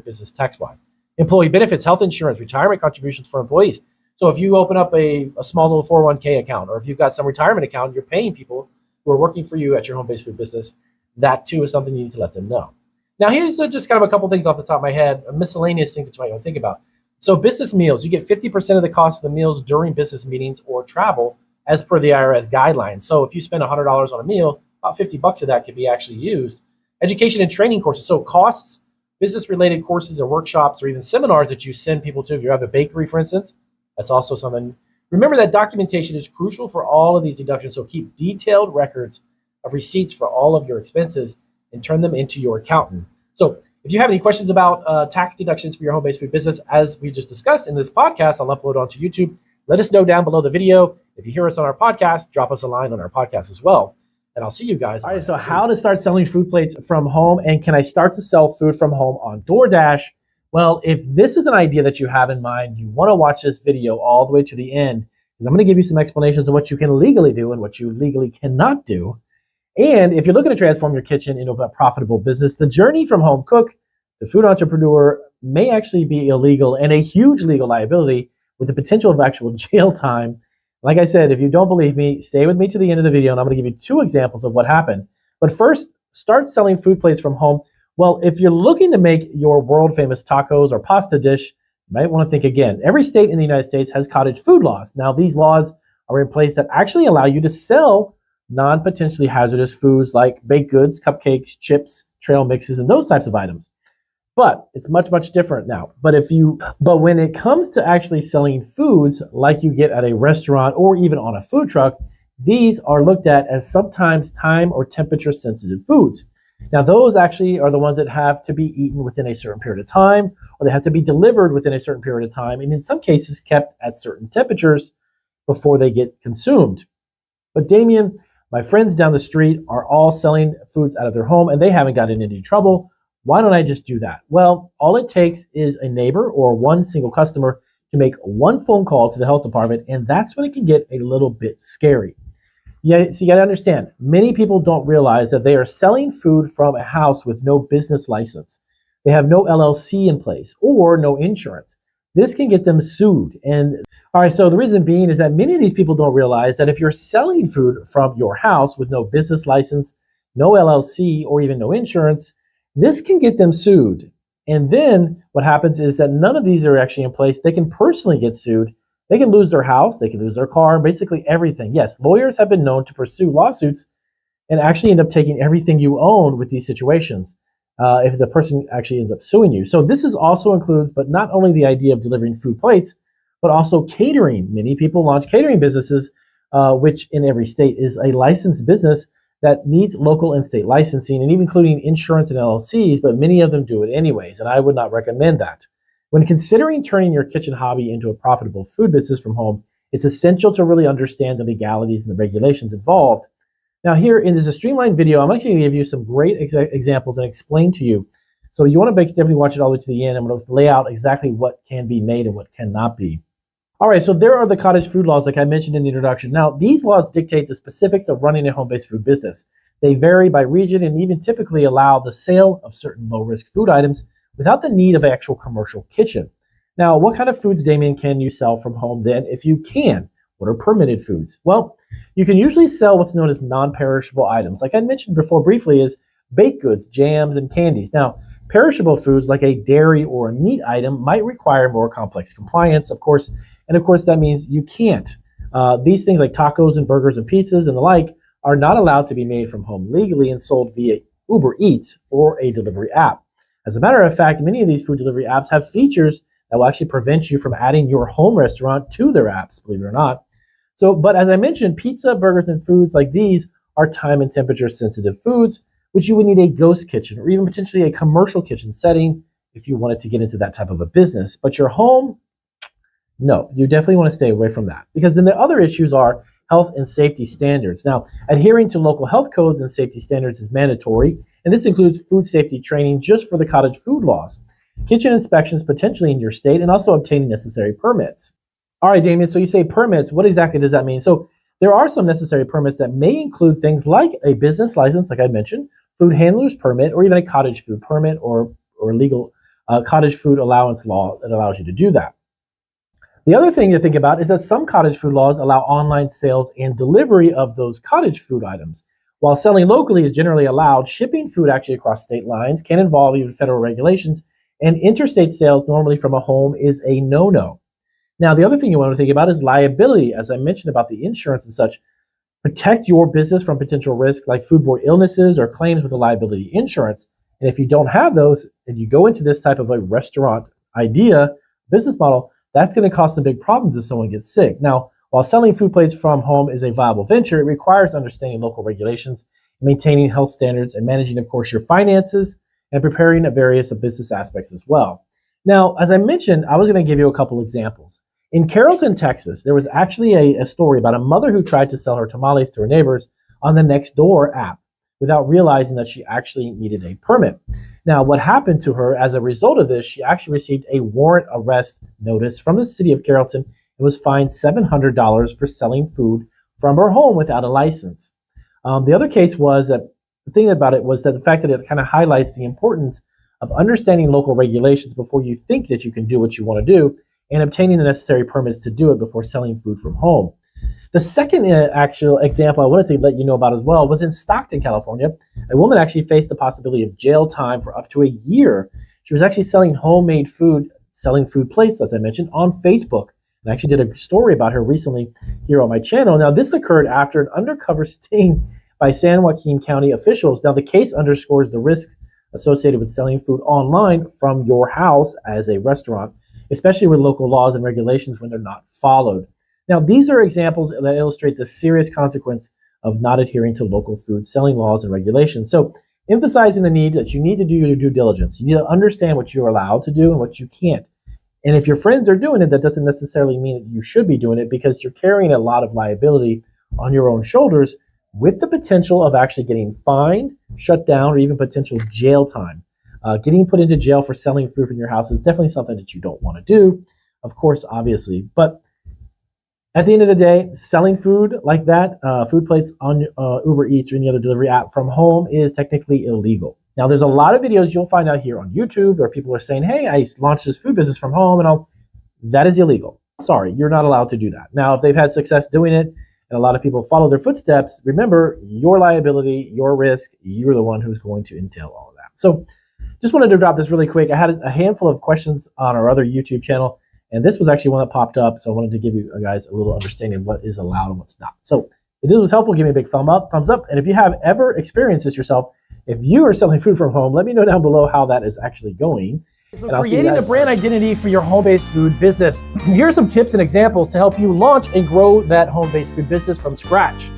business tax-wise. Employee benefits, health insurance, retirement contributions for employees. So if you open up a small little 401k account, or if you've got some retirement account, you're paying people who are working for you at your home-based food business, that too is something you need to let them know. Now, here's just kind of a couple things off the top of my head, miscellaneous things that you might want to think about. So business meals, you get 50% of the cost of the meals during business meetings or travel as per the IRS guidelines. So if you spend $100 on a meal, about $50 of that could be actually used. Education and training courses, so costs, business-related courses or workshops or even seminars that you send people to. If you have a bakery, for instance, that's also something. Remember that documentation is crucial for all of these deductions, so keep detailed records of receipts for all of your expenses and turn them into your accountant. So If you have any questions about tax deductions for your home-based food business, as we just discussed in this podcast, I'll upload onto YouTube. Let us know down below the video. If you hear us on our podcast, drop us a line on our podcast as well. And I'll see you guys. All right, so how to start selling food plates from home, and can I start to sell food from home on DoorDash? Well, if this is an idea that you have in mind, you want to watch this video all the way to the end, because I'm going to give you some explanations of what you can legally do and what you legally cannot do. And if you're looking to transform your kitchen into a profitable business, the journey from home cook to food entrepreneur may actually be illegal and a huge legal liability with the potential of actual jail time. Like I said, if you don't believe me, stay with me to the end of the video, and I'm going to give you 2 examples of what happened. But first, start selling food plates from home. Well, if you're looking to make your world-famous tacos or pasta dish, you might want to think again. Every state in the United States has cottage food laws. Now, these laws are in place that actually allow you to sell non-potentially hazardous foods like baked goods, cupcakes, chips, trail mixes, and those types of items. But it's much, much different now. But when it comes to actually selling foods like you get at a restaurant or even on a food truck, these are looked at as sometimes time or temperature sensitive foods. Now, those actually are the ones that have to be eaten within a certain period of time, or they have to be delivered within a certain period of time, and in some cases kept at certain temperatures before they get consumed. But Damien, my friends down the street are all selling foods out of their home, and they haven't gotten into any trouble. Why don't I just do that? Well, all it takes is a neighbor or one single customer to make one phone call to the health department, and that's when it can get a little bit scary. Yeah, so you gotta understand, many people don't realize that they are selling food from a house with no business license. They have no LLC in place or no insurance. This can get them sued. And all right, so the reason being is that many of these people don't realize that if you're selling food from your house with no business license, no LLC, or even no insurance, this can get them sued. And then what happens is that none of these are actually in place. They can personally get sued. They can lose their house. They can lose their car, basically everything. Yes, lawyers have been known to pursue lawsuits and actually end up taking everything you own with these situations if the person actually ends up suing you. So this is also includes, but not only the idea of delivering food plates, but also catering. Many people launch catering businesses, which in every state is a licensed business that needs local and state licensing, and even including insurance and LLCs, but many of them do it anyways, and I would not recommend that. When considering turning your kitchen hobby into a profitable food business from home, it's essential to really understand the legalities and the regulations involved. Now here in this streamlined video, I'm actually going to give you some great examples and explain to you. So you want to definitely watch it all the way to the end. I'm going to lay out exactly what can be made and what cannot be. All right, so there are the cottage food laws like I mentioned in the introduction. Now, these laws dictate the specifics of running a home-based food business. They vary by region and even typically allow the sale of certain low-risk food items without the need of an actual commercial kitchen. Now, what kind of foods, Damien, can you sell from home then if you can? What are permitted foods? Well, you can usually sell what's known as non-perishable items. Like I mentioned before briefly, is baked goods, jams, and candies. Now, perishable foods like a dairy or a meat item might require more complex compliance, of course, and of course that means you can't. These things like tacos and burgers and pizzas and the like are not allowed to be made from home legally and sold via Uber Eats or a delivery app. As a matter of fact, many of these food delivery apps have features that will actually prevent you from adding your home restaurant to their apps, believe it or not. So, but as I mentioned, pizza, burgers, and foods like these are time and temperature sensitive foods, which you would need a ghost kitchen or even potentially a commercial kitchen setting if you wanted to get into that type of a business. But your home, no, you definitely want to stay away from that, because then the other issues are health and safety standards. Now, adhering to local health codes and safety standards is mandatory, and this includes food safety training just for the cottage food laws, kitchen inspections potentially in your state, and also obtaining necessary permits. All right, Damien, so you say permits. What exactly does that mean? So there are some necessary permits that may include things like a business license, like I mentioned, food handler's permit, or even a cottage food permit or legal cottage food allowance law that allows you to do that. The other thing to think about is that some cottage food laws allow online sales and delivery of those cottage food items. While selling locally is generally allowed, shipping food actually across state lines can involve even federal regulations, and interstate sales normally from a home is a no-no. Now, the other thing you want to think about is liability. As I mentioned about the insurance and such, protect your business from potential risk like foodborne illnesses or claims with a liability insurance. And if you don't have those and you go into this type of a restaurant idea, business model, that's going to cause some big problems if someone gets sick. Now, while selling food plates from home is a viable venture, it requires understanding local regulations, maintaining health standards, and managing, of course, your finances and preparing at various business aspects as well. Now, as I mentioned, I was going to give you a couple examples. In Carrollton, Texas, there was actually a story about a mother who tried to sell her tamales to her neighbors on the Nextdoor app without realizing that she actually needed a permit. Now, what happened to her as a result of this, she actually received a warrant arrest notice from the city of Carrollton and was fined $700 for selling food from her home without a license. The other case was that the thing about it was that the fact that it kind of highlights the importance of understanding local regulations before you think that you can do what you want to do and obtaining the necessary permits to do it before selling food from home. The second actual example I wanted to let you know about as well was in Stockton, California. A woman actually faced the possibility of jail time for up to a year. She was actually selling homemade food, selling food plates, as I mentioned, on Facebook. I actually did a story about her recently here on my channel. Now, this occurred after an undercover sting by San Joaquin County officials. Now, the case underscores the risks associated with selling food online from your house as a restaurant, especially with local laws and regulations when they're not followed. Now, these are examples that illustrate the serious consequence of not adhering to local food selling laws and regulations. So, emphasizing the need that you need to do your due diligence. You need to understand what you're allowed to do and what you can't. And if your friends are doing it, that doesn't necessarily mean that you should be doing it, because you're carrying a lot of liability on your own shoulders with the potential of actually getting fined, shut down, or even potential jail time. Getting put into jail for selling food in your house is definitely something that you don't want to do, of course, obviously. But at the end of the day, selling food like that, food plates on Uber Eats or any other delivery app from home, is technically illegal. Now, there's a lot of videos you'll find out here on YouTube where people are saying, hey, I launched this food business from home, and that is illegal. Sorry, you're not allowed to do that. Now, if they've had success doing it and a lot of people follow their footsteps, remember, your liability, your risk, you're the one who's going to entail all of that. So just wanted to drop this really quick. I had a handful of questions on our other YouTube channel, and this was actually one that popped up, so I wanted to give you guys a little understanding of what is allowed and what's not. So if this was helpful, give me a big thumbs up. And if you have ever experienced this yourself, if you are selling food from home, let me know down below how that is actually going. So creating a brand identity for your home-based food business. Here are some tips and examples to help you launch and grow that home-based food business from scratch.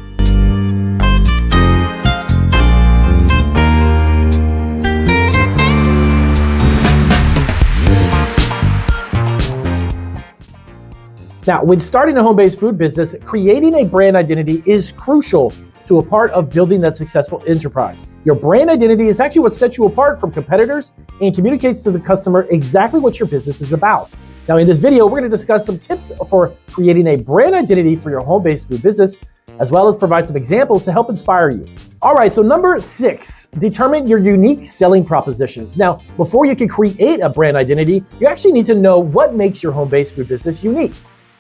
Now, when starting a home-based food business, creating a brand identity is crucial to a part of building that successful enterprise. Your brand identity is actually what sets you apart from competitors and communicates to the customer exactly what your business is about. Now, in this video, we're going to discuss some tips for creating a brand identity for your home-based food business, as well as provide some examples to help inspire you. All right, so number 6, determine your unique selling proposition. Now, before you can create a brand identity, you actually need to know what makes your home-based food business unique.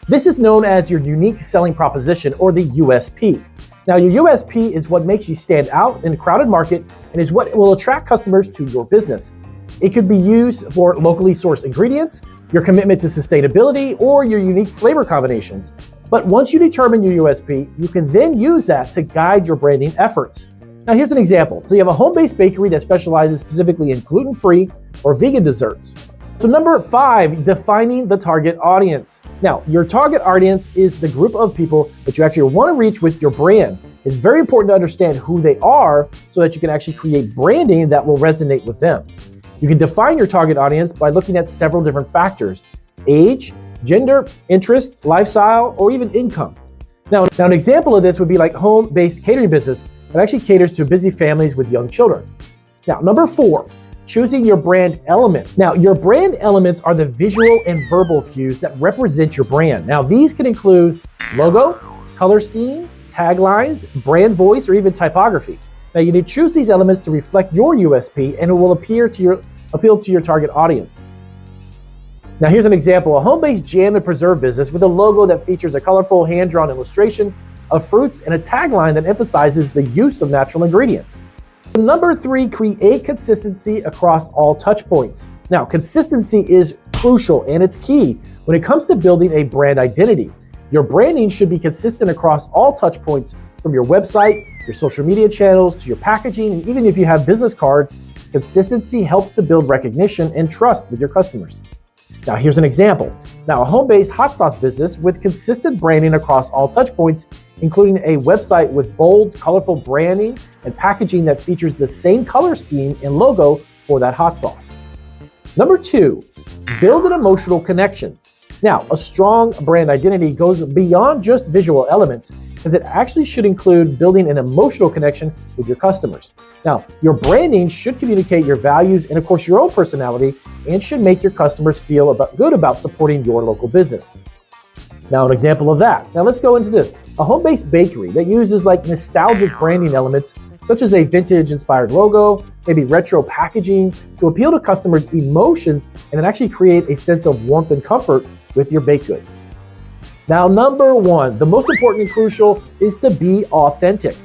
This is known as your unique selling proposition, or the USP. Now, your USP is what makes you stand out in a crowded market and is what will attract customers to your business. It could be used for locally sourced ingredients, your commitment to sustainability, or your unique flavor combinations. But once you determine your USP, you can then use that to guide your branding efforts. Now, here's an example. So you have a home-based bakery that specializes specifically in gluten-free or vegan desserts. So number 5, defining the target audience. Now, your target audience is the group of people that you actually want to reach with your brand. It's very important to understand who they are so that you can actually create branding that will resonate with them. You can define your target audience by looking at several different factors: age, gender, interests, lifestyle, or even income. Now an example of this would be like home-based catering business that actually caters to busy families with young children. Now, number 4, choosing your brand elements. Now, your brand elements are the visual and verbal cues that represent your brand. Now, these can include logo, color scheme, taglines, brand voice, or even typography. Now, you need to choose these elements to reflect your USP, and it will appeal to your target audience. Now, here's an example: a home-based jam and preserve business with a logo that features a colorful hand-drawn illustration of fruits and a tagline that emphasizes the use of natural ingredients. Number 3, create consistency across all touch points. Now, consistency is crucial and it's key when it comes to building a brand identity. Your branding should be consistent across all touch points, from your website, your social media channels, to your packaging, and even if you have business cards. Consistency helps to build recognition and trust with your customers. Now, here's an example. Now, a home-based hot sauce business with consistent branding across all touch points, including a website with bold, colorful branding and packaging that features the same color scheme and logo, for that hot sauce. Number 2, build an emotional connection. Now, a strong brand identity goes beyond just visual elements, as it actually should include building an emotional connection with your customers. Now, your branding should communicate your values and, of course, your own personality, and should make your customers feel good about supporting your local business. Now, an example of that. Now, let's go into this. A home-based bakery that uses like nostalgic branding elements, such as a vintage-inspired logo, maybe retro packaging, to appeal to customers' emotions and then actually create a sense of warmth and comfort with your baked goods. Now, number 1, the most important and crucial is to be authentic.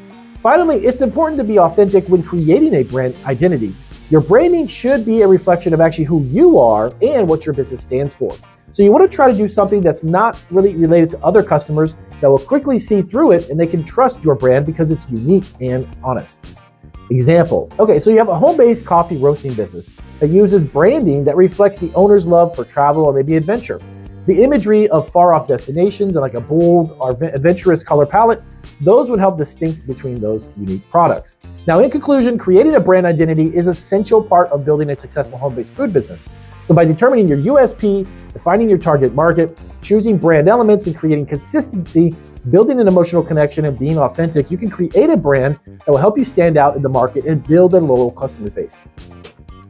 Finally, it's important to be authentic when creating a brand identity. Your branding should be a reflection of actually who you are and what your business stands for. So you want to try to do something that's not really related to other customers that will quickly see through it and they can trust your brand because it's unique and honest. Example. Okay, so you have a home-based coffee roasting business that uses branding that reflects the owner's love for travel or maybe adventure. The imagery of far-off destinations and like a bold or adventurous color palette, those would help distinct between those unique products. Now, in conclusion, creating a brand identity is an essential part of building a successful home-based food business. So by determining your USP, defining your target market, choosing brand elements, and creating consistency, building an emotional connection, and being authentic, you can create a brand that will help you stand out in the market and build a loyal customer base.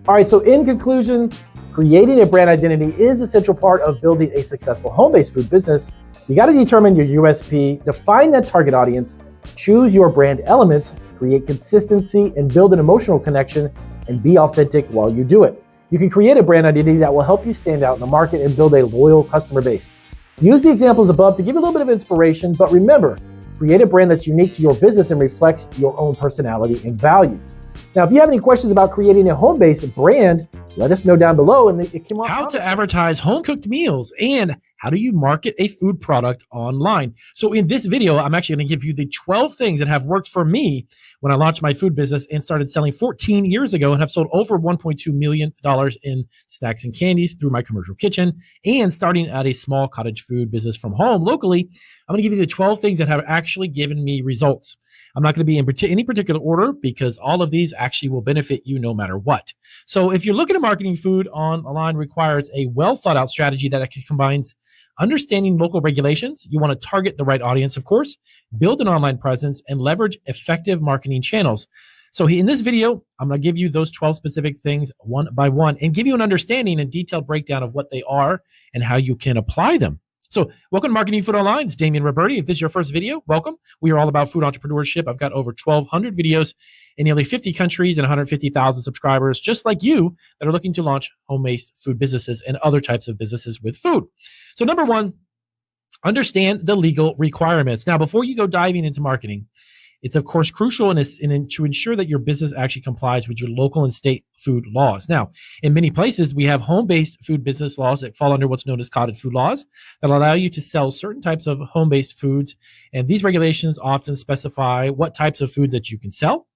All right, so in conclusion, creating a brand identity is a central part of building a successful home-based food business. You got to determine your USP, define that target audience, choose your brand elements, create consistency, and build an emotional connection, and be authentic while you do it. You can create a brand identity that will help you stand out in the market and build a loyal customer base. Use the examples above to give you a little bit of inspiration, but remember, create a brand that's unique to your business and reflects your own personality and values. Now, if you have any questions about creating a home-based brand, let us know down below. And it came how to advertise home-cooked meals and how do you market a food product online. So in this video, I'm actually going to give you the 12 things that have worked for me when I launched my food business and started selling 14 years ago and have sold over $1.2 million in snacks and candies through my commercial kitchen and starting at a small cottage food business from home locally. I'm going to give you the 12 things that have actually given me results. I'm not going to be in any particular order because all of these actually will benefit you no matter what. So if you're looking at marketing food online requires a well thought out strategy that combines understanding local regulations. You want to target the right audience, of course, build an online presence, and leverage effective marketing channels. So in this video, I'm going to give you those 12 specific things one by one and give you an understanding and detailed breakdown of what they are and how you can apply them. So welcome to Marketing Food Online. It's Damian Roberti. If this is your first video, welcome. We are all about food entrepreneurship. I've got over 1,200 videos in nearly 50 countries and 150,000 subscribers, just like you, that are looking to launch home-based food businesses and other types of businesses with food. So number one, understand the legal requirements. Now, before you go diving into marketing, it's of course crucial to ensure that your business actually complies with your local and state food laws. Now, in many places, we have home-based food business laws that fall under what's known as cottage food laws that allow you to sell certain types of home-based foods. And these regulations often specify what types of food that you can sell.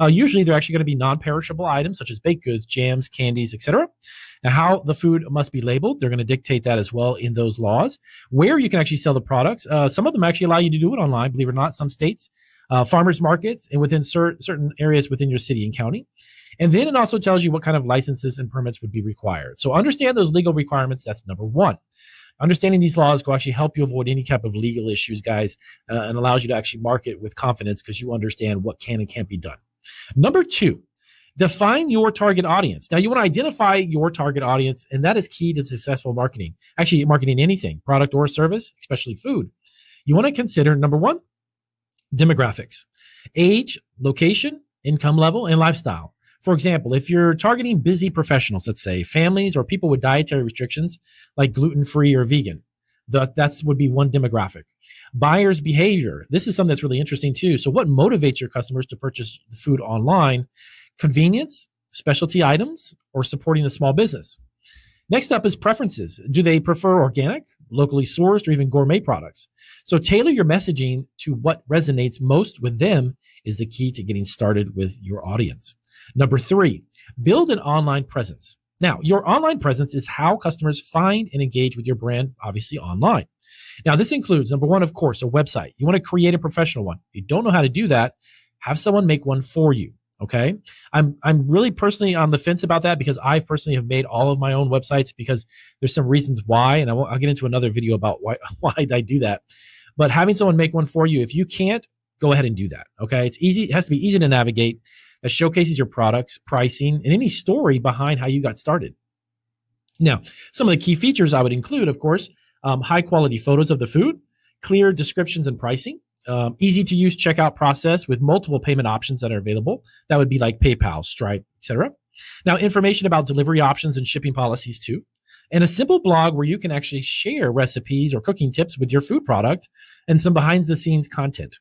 Usually, they're actually going to be non-perishable items such as baked goods, jams, candies, etc. Now, how the food must be labeled, they're going to dictate that as well in those laws. Where you can actually sell the products, some of them actually allow you to do it online, believe it or not, some states. Farmers markets and within certain areas within your city and county. And then it also tells you what kind of licenses and permits would be required. So understand those legal requirements. That's number one. Understanding these laws will actually help you avoid any type of legal issues, guys, and allows you to actually market with confidence because you understand what can and can't be done. Number two, define your target audience. Now, you want to identify your target audience, and that is key to successful marketing. Actually, marketing anything, product or service, especially food. You want to consider, number one, demographics, age, location, income level, and lifestyle. For example, if you're targeting busy professionals, let's say families or people with dietary restrictions like gluten-free or vegan, that would be one demographic. Buyer's behavior. This is something that's really interesting too. So what motivates your customers to purchase the food online? Convenience, specialty items, or supporting a small business. Next up is preferences. Do they prefer organic, locally sourced, or even gourmet products? So tailor your messaging to what resonates most with them is the key to getting started with your audience. Number three, build an online presence. Now, your online presence is how customers find and engage with your brand, obviously online. Now, this includes, number one, of course, a website. You want to create a professional one. If you don't know how to do that, have someone make one for you. Okay. I'm really personally on the fence about that because I personally have made all of my own websites because there's some reasons why, and I'll get into another video about why I do that. But having someone make one for you, if you can't, go ahead and do that. Okay. It's easy. It has to be easy to navigate. That showcases your products, pricing, and any story behind how you got started. Now, some of the key features I would include, of course, high quality photos of the food, clear descriptions and pricing, easy to use checkout process with multiple payment options that are available. That would be like PayPal, Stripe, etc. Now, information about delivery options and shipping policies too. And a simple blog where you can actually share recipes or cooking tips with your food product and some behind the scenes content.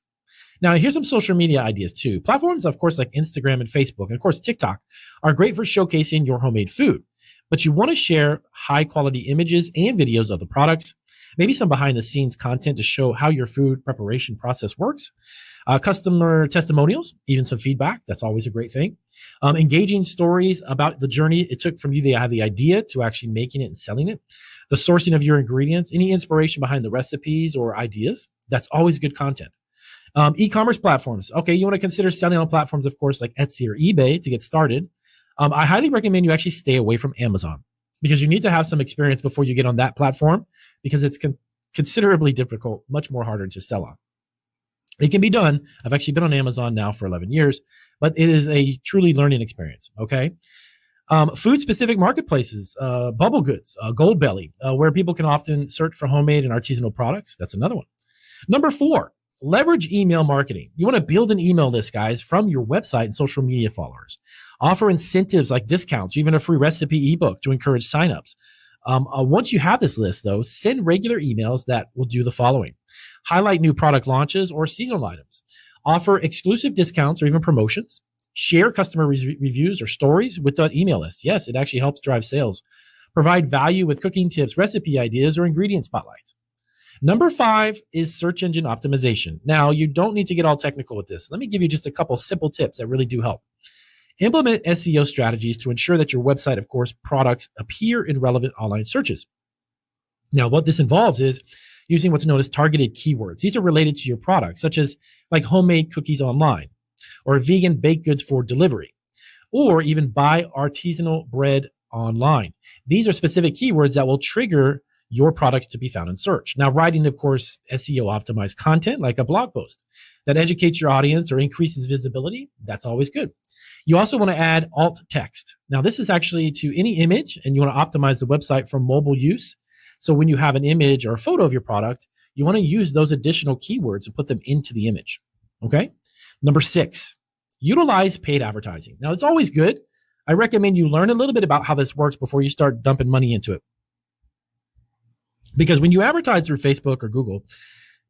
Now, here's some social media ideas too. Platforms, of course, like Instagram and Facebook, and of course, TikTok are great for showcasing your homemade food. But you want to share high quality images and videos of the products, maybe some behind the scenes content to show how your food preparation process works. Customer testimonials, even some feedback. That's always a great thing. Engaging stories about the journey it took from you to have the idea to actually making it and selling it. The sourcing of your ingredients, any inspiration behind the recipes or ideas. That's always good content. E-commerce platforms. Okay, you want to consider selling on platforms, of course, like Etsy or eBay to get started. I highly recommend you actually stay away from Amazon because you need to have some experience before you get on that platform because it's considerably difficult, much more harder to sell on. It can be done. I've actually been on Amazon now for 11 years, but it is a truly learning experience. Okay. Food specific marketplaces, Bubble Goods, Goldbelly, where people can often search for homemade and artisanal products. That's another one. Number 4, leverage email marketing. You want to build an email list, guys, from your website and social media followers. Offer incentives like discounts, or even a free recipe ebook to encourage signups. Once you have this list, though, send regular emails that will do the following. Highlight new product launches or seasonal items. Offer exclusive discounts or even promotions. Share customer reviews or stories with that email list. Yes, it actually helps drive sales. Provide value with cooking tips, recipe ideas, or ingredient spotlights. Number 5 is search engine optimization. Now, you don't need to get all technical with this. Let me give you just a couple simple tips that really do help. Implement SEO strategies to ensure that your website, of course, products appear in relevant online searches. Now, what this involves is using what's known as targeted keywords. These are related to your product, such as like homemade cookies online or vegan baked goods for delivery, or even buy artisanal bread online. These are specific keywords that will trigger your products to be found in search. Now, writing, of course, SEO optimized content like a blog post that educates your audience or increases visibility, that's always good. You also want to add alt text. Now, this is actually to any image, and you want to optimize the website for mobile use. So when you have an image or a photo of your product, you want to use those additional keywords and put them into the image. Okay. Number 6, utilize paid advertising. Now, it's always good. I recommend you learn a little bit about how this works before you start dumping money into it. Because when you advertise through Facebook or Google,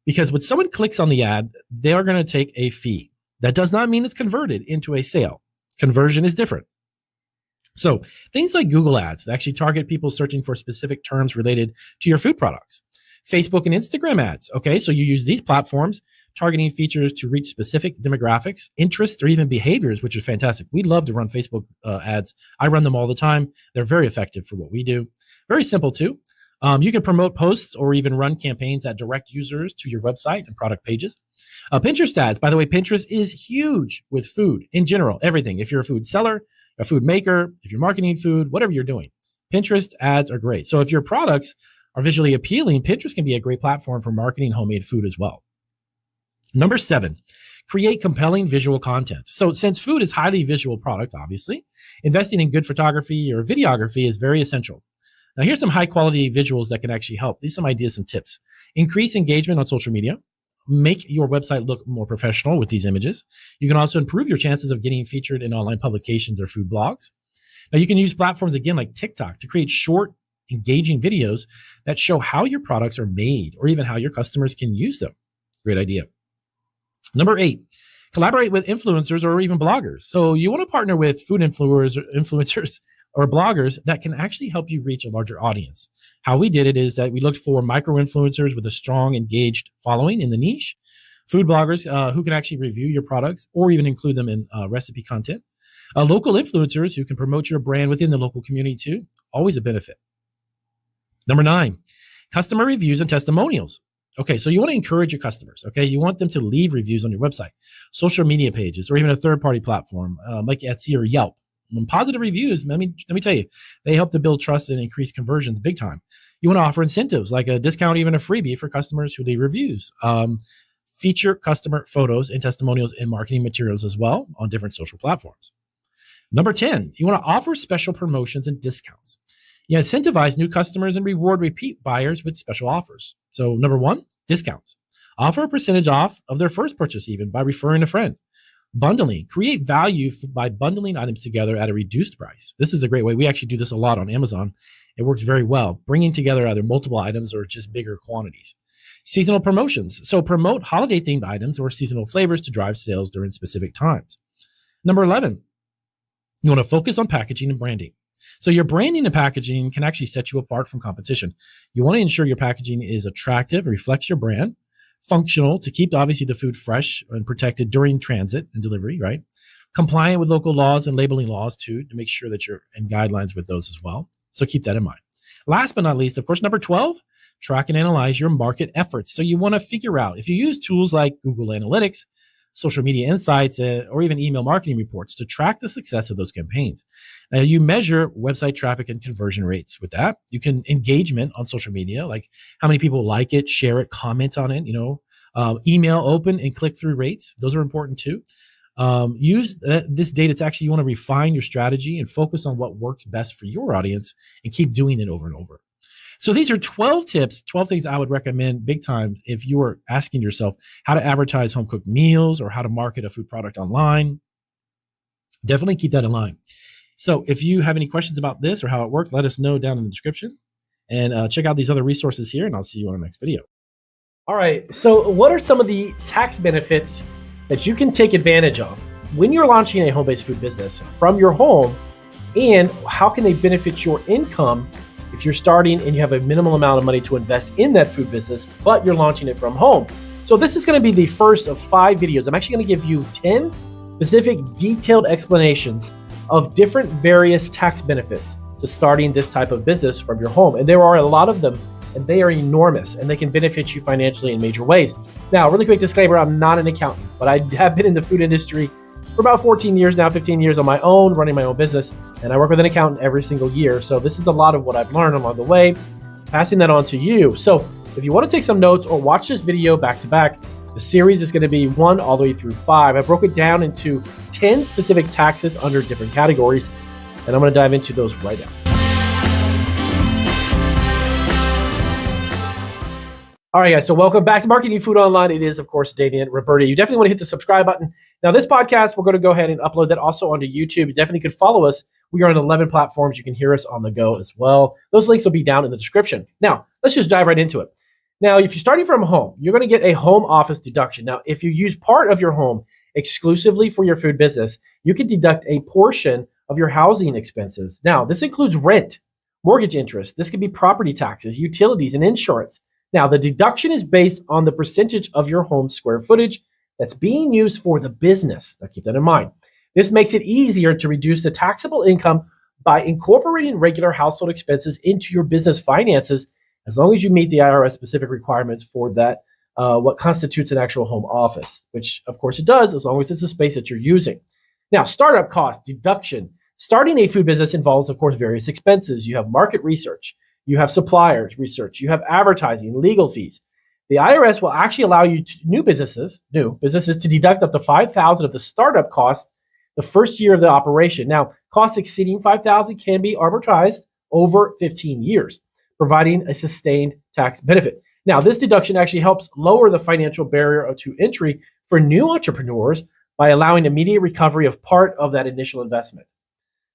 because when someone clicks on the ad, they're going to take a fee. That does not mean it's converted into a sale. Conversion is different. So things like Google ads actually target people searching for specific terms related to your food products. Facebook and Instagram ads. Okay, so you use these platforms targeting features to reach specific demographics, interests, or even behaviors, which is fantastic. We love to run Facebook ads. I run them all the time. They're very effective for what we do. Very simple too. You can promote posts or even run campaigns that direct users to your website and product pages. Pinterest ads. By the way, Pinterest is huge with food in general, everything. If you're a food seller, a food maker, if you're marketing food, whatever you're doing, Pinterest ads are great. So if your products are visually appealing, Pinterest can be a great platform for marketing homemade food as well. Number 7, create compelling visual content. So since food is highly visual product, obviously, investing in good photography or videography is very essential. Now, here's some high quality visuals that can actually help. These are some ideas, some tips. Increase engagement on social media. Make your website look more professional with these images. You can also improve your chances of getting featured in online publications or food blogs. Now, you can use platforms again like TikTok to create short, engaging videos that show how your products are made or even how your customers can use them. Great idea. Number 8, collaborate with influencers or even bloggers. So you want to partner with food influencers or bloggers that can actually help you reach a larger audience. How we did it is that we looked for micro influencers with a strong, engaged following in the niche, food bloggers who can actually review your products or even include them in recipe content, local influencers who can promote your brand within the local community too, always a benefit. Number 9, customer reviews and testimonials. Okay, so you want to encourage your customers. Okay, you want them to leave reviews on your website, social media pages, or even a third-party platform like Etsy or Yelp. And positive reviews, let me tell you, they help to build trust and increase conversions big time. You want to offer incentives like a discount, even a freebie for customers who leave reviews. Feature customer photos and testimonials in marketing materials as well on different social platforms. Number 10, you want to offer special promotions and discounts. You incentivize new customers and reward repeat buyers with special offers. So number 1, discounts. Offer a percentage off of their first purchase even by referring a friend. Bundling. Create value by bundling items together at a reduced price. This is a great way. We actually do this a lot on Amazon. It works very well, bringing together either multiple items or just bigger quantities. Seasonal promotions. So promote holiday-themed items or seasonal flavors to drive sales during specific times. Number 11, you want to focus on packaging and branding. So your branding and packaging can actually set you apart from competition. You want to ensure your packaging is attractive, reflects your brand, functional to keep obviously the food fresh and protected during transit and delivery, right? Compliant with local laws and labeling laws too, to make sure that you're in guidelines with those as well. So keep that in mind. Last but not least, of course, number 12, track and analyze your market efforts. So you want to figure out if you use tools like Google Analytics, social media insights, or even email marketing reports to track the success of those campaigns. Now you measure website traffic and conversion rates with that. You can engagement on social media, like how many people like it, share it, comment on it, email open and click through rates. Those are important too. Use this data to actually, you want to refine your strategy and focus on what works best for your audience and keep doing it over and over. So these are 12 tips, 12 things I would recommend big time if you are asking yourself how to advertise home cooked meals or how to market a food product online. Definitely keep that in line. So if you have any questions about this or how it works, let us know down in the description and check out these other resources here, and I'll see you on the next video. All right, so what are some of the tax benefits that you can take advantage of when you're launching a home-based food business from your home, and how can they benefit your income if you're starting and you have a minimal amount of money to invest in that food business, but you're launching it from home? So this is going to be the first of 5 videos. I'm actually going to give you 10 specific detailed explanations of different various tax benefits to starting this type of business from your home. And there are a lot of them, and they are enormous, and they can benefit you financially in major ways. Now, really quick disclaimer, I'm not an accountant, but I have been in the food industry for about 14 years now, 15 years on my own, running my own business, and I work with an accountant every single year. So this is a lot of what I've learned along the way, passing that on to you. So if you want to take some notes or watch this video back to back, the series is going to be 1 all the way through 5. I broke it down into 10 specific taxes under different categories, and I'm going to dive into those right now. All right, guys, so welcome back to Marketing Food Online. It is, of course, Damian Roberti. You definitely want to hit the subscribe button. Now, this podcast, we're going to go ahead and upload that also onto YouTube. You definitely could follow us. We are on 11 platforms. You can hear us on the go as well. Those links will be down in the description. Now, let's just dive right into it. Now, if you're starting from home, you're going to get a home office deduction. Now, if you use part of your home exclusively for your food business, you can deduct a portion of your housing expenses. Now, this includes rent, mortgage interest. This could be property taxes, utilities, and insurance. Now, the deduction is based on the percentage of your home square footage that's being used for the business. Now, keep that in mind. This makes it easier to reduce the taxable income by incorporating regular household expenses into your business finances, as long as you meet the IRS specific requirements for that, what constitutes an actual home office, which of course it does, as long as it's a space that you're using. Now, startup cost deduction. Starting a food business involves, of course, various expenses. You have market research, you have suppliers research, you have advertising, legal fees. The IRS will actually allow you new businesses to deduct up to $5,000 of the startup cost the first year of the operation. Now, costs exceeding $5,000 can be amortized over 15 years, providing a sustained tax benefit. Now, this deduction actually helps lower the financial barrier to entry for new entrepreneurs by allowing immediate recovery of part of that initial investment.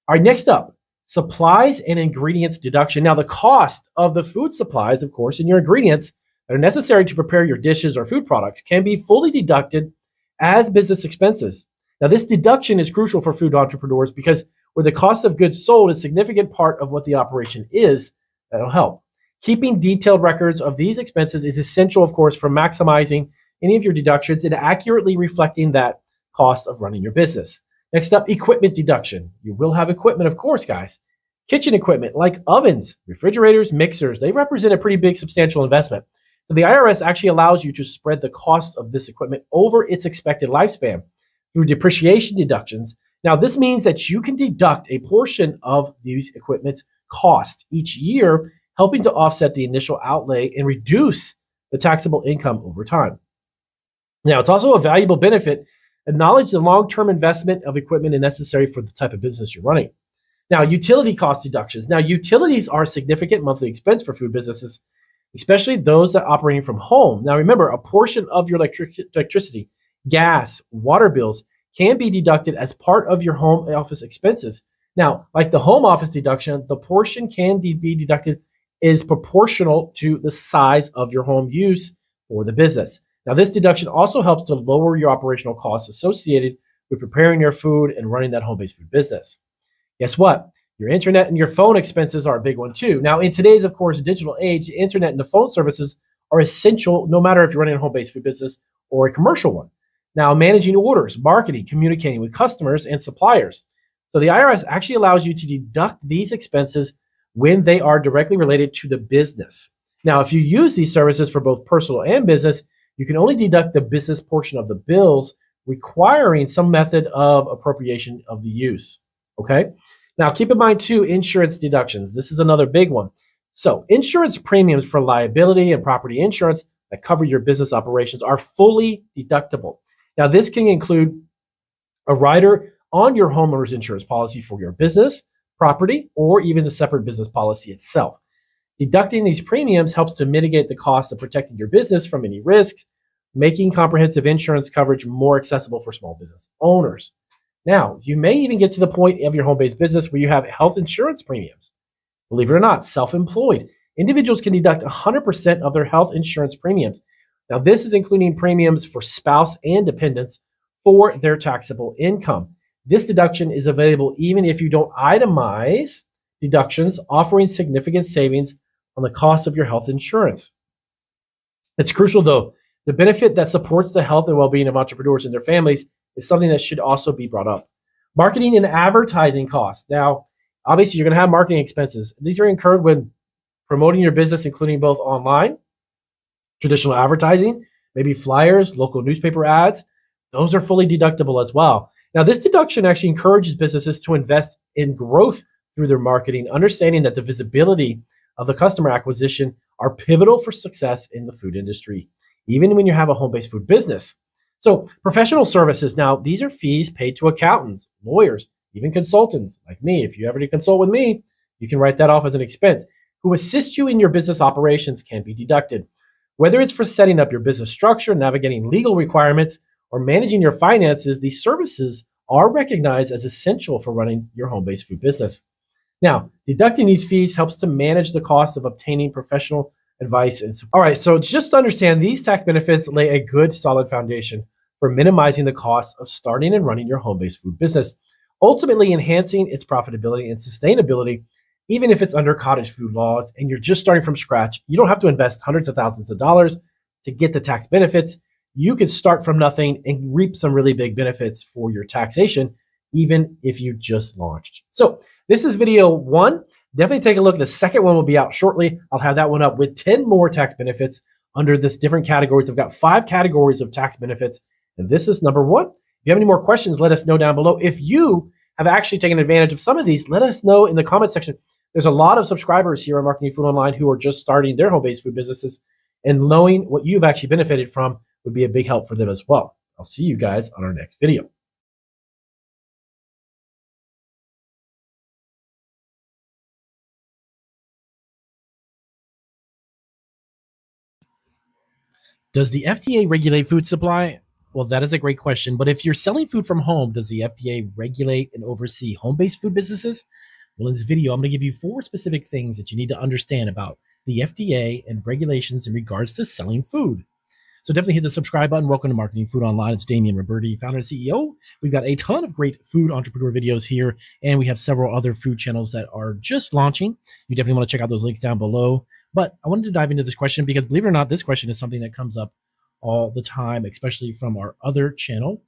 All right, next up, supplies and ingredients deduction. Now, the cost of the food supplies, of course, and your ingredients that are necessary to prepare your dishes or food products can be fully deducted as business expenses. Now, this deduction is crucial for food entrepreneurs because where the cost of goods sold is a significant part of what the operation is, that'll help. Keeping detailed records of these expenses is essential, of course, for maximizing any of your deductions and accurately reflecting that cost of running your business. Next up, equipment deduction. You will have equipment, of course, guys. Kitchen equipment like ovens, refrigerators, mixers, they represent a pretty big substantial investment. So the IRS actually allows you to spread the cost of this equipment over its expected lifespan through depreciation deductions. Now, this means that you can deduct a portion of these equipment's cost each year, helping to offset the initial outlay and reduce the taxable income over time. Now, it's also a valuable benefit. Acknowledge the long-term investment of equipment is necessary for the type of business you're running. Now, utility cost deductions. Now, utilities are a significant monthly expense for food businesses, especially those that are operating from home. Now, remember, a portion of your electricity, gas, water bills can be deducted as part of your home office expenses. Now, like the home office deduction, the portion can be deducted is proportional to the size of your home use for the business. Now, this deduction also helps to lower your operational costs associated with preparing your food and running that home-based food business. Guess what? Your internet and your phone expenses are a big one too. Now, in today's, of course, digital age, the internet and the phone services are essential no matter if you're running a home-based food business or a commercial one. Now, managing orders, marketing, communicating with customers and suppliers. So the IRS actually allows you to deduct these expenses when they are directly related to the business. Now, if you use these services for both personal and business, you can only deduct the business portion of the bills, requiring some method of appropriation of the use. Okay? Now, keep in mind too, insurance deductions. This is another big one. So insurance premiums for liability and property insurance that cover your business operations are fully deductible. Now, this can include a rider on your homeowner's insurance policy for your business, property, or even the separate business policy itself. Deducting these premiums helps to mitigate the cost of protecting your business from any risks, making comprehensive insurance coverage more accessible for small business owners. Now, you may even get to the point of your home-based business where you have health insurance premiums. Believe it or not, self-employed individuals can deduct 100% of their health insurance premiums. Now, this is including premiums for spouse and dependents for their taxable income. This deduction is available even if you don't itemize deductions, offering significant savings on the cost of your health insurance. It's crucial, though. The benefit that supports the health and well-being of entrepreneurs and their families is something that should also be brought up. Marketing and advertising costs. Now, obviously, you're going to have marketing expenses. These are incurred when promoting your business, including both online, traditional advertising, maybe flyers, local newspaper ads. Those are fully deductible as well. Now, this deduction actually encourages businesses to invest in growth through their marketing, understanding that the visibility of the customer acquisition are pivotal for success in the food industry, even when you have a home-based food business. So professional services, now these are fees paid to accountants, lawyers, even consultants like me. If you ever consult with me, you can write that off as an expense. Who assist you in your business operations can be deducted. Whether it's for setting up your business structure, navigating legal requirements, or managing your finances, these services are recognized as essential for running your home-based food business. Now, deducting these fees helps to manage the cost of obtaining professional advice and support. All right, so just to understand, these tax benefits lay a good, solid foundation for minimizing the cost of starting and running your home-based food business, ultimately enhancing its profitability and sustainability. Even if it's under cottage food laws and you're just starting from scratch, you don't have to invest hundreds of thousands of dollars to get the tax benefits. You could start from nothing and reap some really big benefits for your taxation, even if you just launched. So this is video one. Definitely take a look. The second one will be out shortly. I'll have that one up with 10 more tax benefits under this different categories. I've got 5 categories of tax benefits, and this is number one. If you have any more questions, let us know down below. If you have actually taken advantage of some of these, let us know in the comment section. There's a lot of subscribers here on Marketing Food Online who are just starting their home-based food businesses, and knowing what you've actually benefited from would be a big help for them as well. I'll see you guys on our next video. Does the FDA regulate food supply? Well, that is a great question. But if you're selling food from home, does the FDA regulate and oversee home-based food businesses? Well, in this video, I'm going to give you 4 specific things that you need to understand about the FDA and regulations in regards to selling food. So definitely hit the subscribe button. Welcome to Marketing Food Online. It's Damian Roberti, founder and CEO. We've got a ton of great food entrepreneur videos here, and we have several other food channels that are just launching. You definitely want to check out those links down below. But I wanted to dive into this question because, believe it or not, this question is something that comes up all the time, especially from our other channel,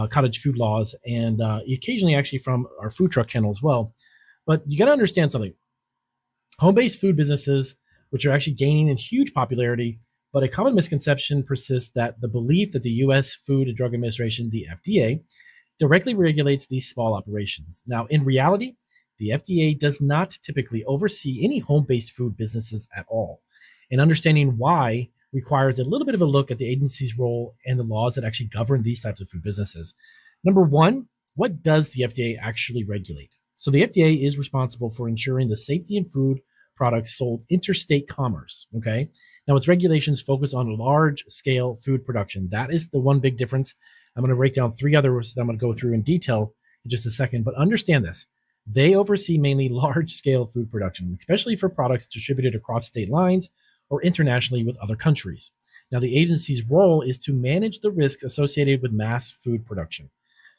Cottage Food Laws, and occasionally actually from our food truck channel as well. But you got to understand something. Home-based food businesses, which are actually gaining in huge popularity, But a common misconception persists that the belief that the US Food and Drug Administration, the FDA, directly regulates these small operations. Now, in reality, the FDA does not typically oversee any home based food businesses at all. And understanding why requires a little bit of a look at the agency's role and the laws that actually govern these types of food businesses. Number one, what does the FDA actually regulate? So, the FDA is responsible for ensuring the safety in food products sold interstate commerce. Okay. Now, its regulations focus on large scale food production. That is the one big difference. I'm going to break down three others that I'm going to go through in detail in just a second, but understand this. They oversee mainly large scale food production, especially for products distributed across state lines or internationally with other countries. Now, the agency's role is to manage the risks associated with mass food production,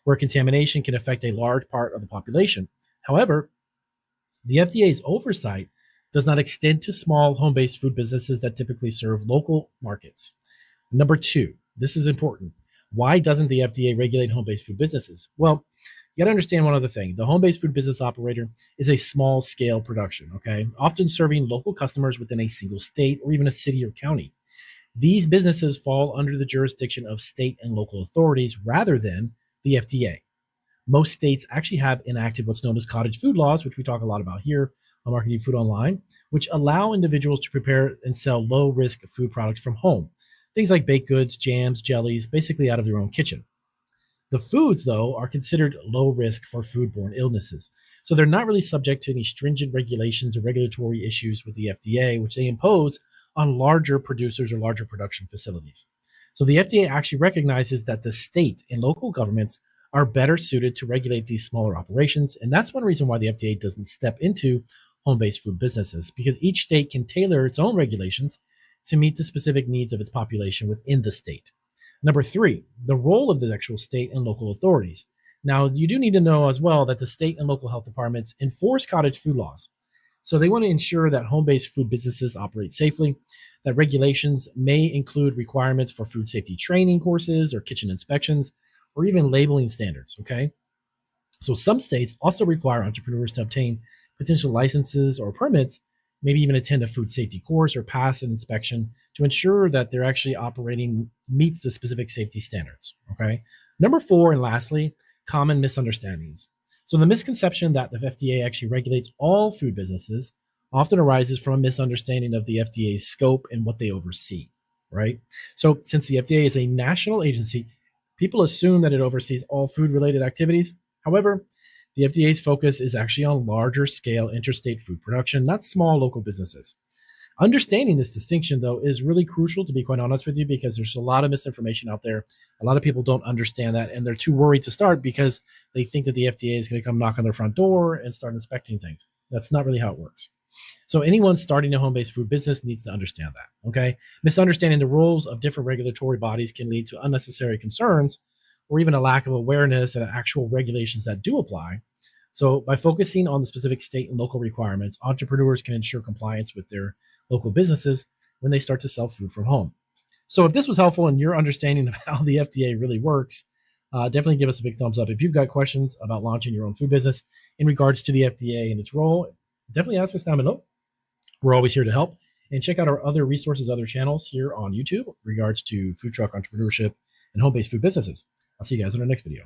where contamination can affect a large part of the population. However, the FDA's oversight does not extend to small home-based food businesses that typically serve local markets. Number two, this is important. Why doesn't the FDA regulate home-based food businesses? Well, you got to understand one other thing. The home-based food business operator is a small-scale production, okay? Often serving local customers within a single state or even a city or county. These businesses fall under the jurisdiction of state and local authorities rather than the FDA. Most states actually have enacted what's known as cottage food laws, which we talk a lot about here on Marketing Food Online, which allow individuals to prepare and sell low-risk food products from home. Things like baked goods, jams, jellies, basically out of their own kitchen. The foods, though, are considered low risk for foodborne illnesses. So they're not really subject to any stringent regulations or regulatory issues with the FDA, which they impose on larger producers or larger production facilities. So the FDA actually recognizes that the state and local governments are better suited to regulate these smaller operations. And that's one reason why the FDA doesn't step into home-based food businesses, because each state can tailor its own regulations to meet the specific needs of its population within the state. Number three, the role of the actual state and local authorities. Now, you do need to know as well that the state and local health departments enforce cottage food laws. So they want to ensure that home-based food businesses operate safely, that regulations may include requirements for food safety training courses or kitchen inspections, or even labeling standards, okay? So some states also require entrepreneurs to obtain potential licenses or permits, maybe even attend a food safety course or pass an inspection to ensure that they're actually operating meets the specific safety standards, okay? Number four, and lastly, common misunderstandings. So the misconception that the FDA actually regulates all food businesses often arises from a misunderstanding of the FDA's scope and what they oversee, right? So since the FDA is a national agency, people assume that it oversees all food-related activities. However, the FDA's focus is actually on larger scale interstate food production, not small local businesses. Understanding this distinction, though, is really crucial, to be quite honest with you, because there's a lot of misinformation out there. A lot of people don't understand that, and they're too worried to start because they think that the FDA is going to come knock on their front door and start inspecting things. That's not really how it works. So anyone starting a home-based food business needs to understand that, okay? Misunderstanding the roles of different regulatory bodies can lead to unnecessary concerns or even a lack of awareness and actual regulations that do apply. So by focusing on the specific state and local requirements, entrepreneurs can ensure compliance with their local businesses when they start to sell food from home. So if this was helpful in your understanding of how the FDA really works, definitely give us a big thumbs up. If you've got questions about launching your own food business in regards to the FDA and its role, definitely ask us down below. We're always here to help. And check out our other resources, other channels here on YouTube in regards to food truck entrepreneurship and home-based food businesses. I'll see you guys in our next video.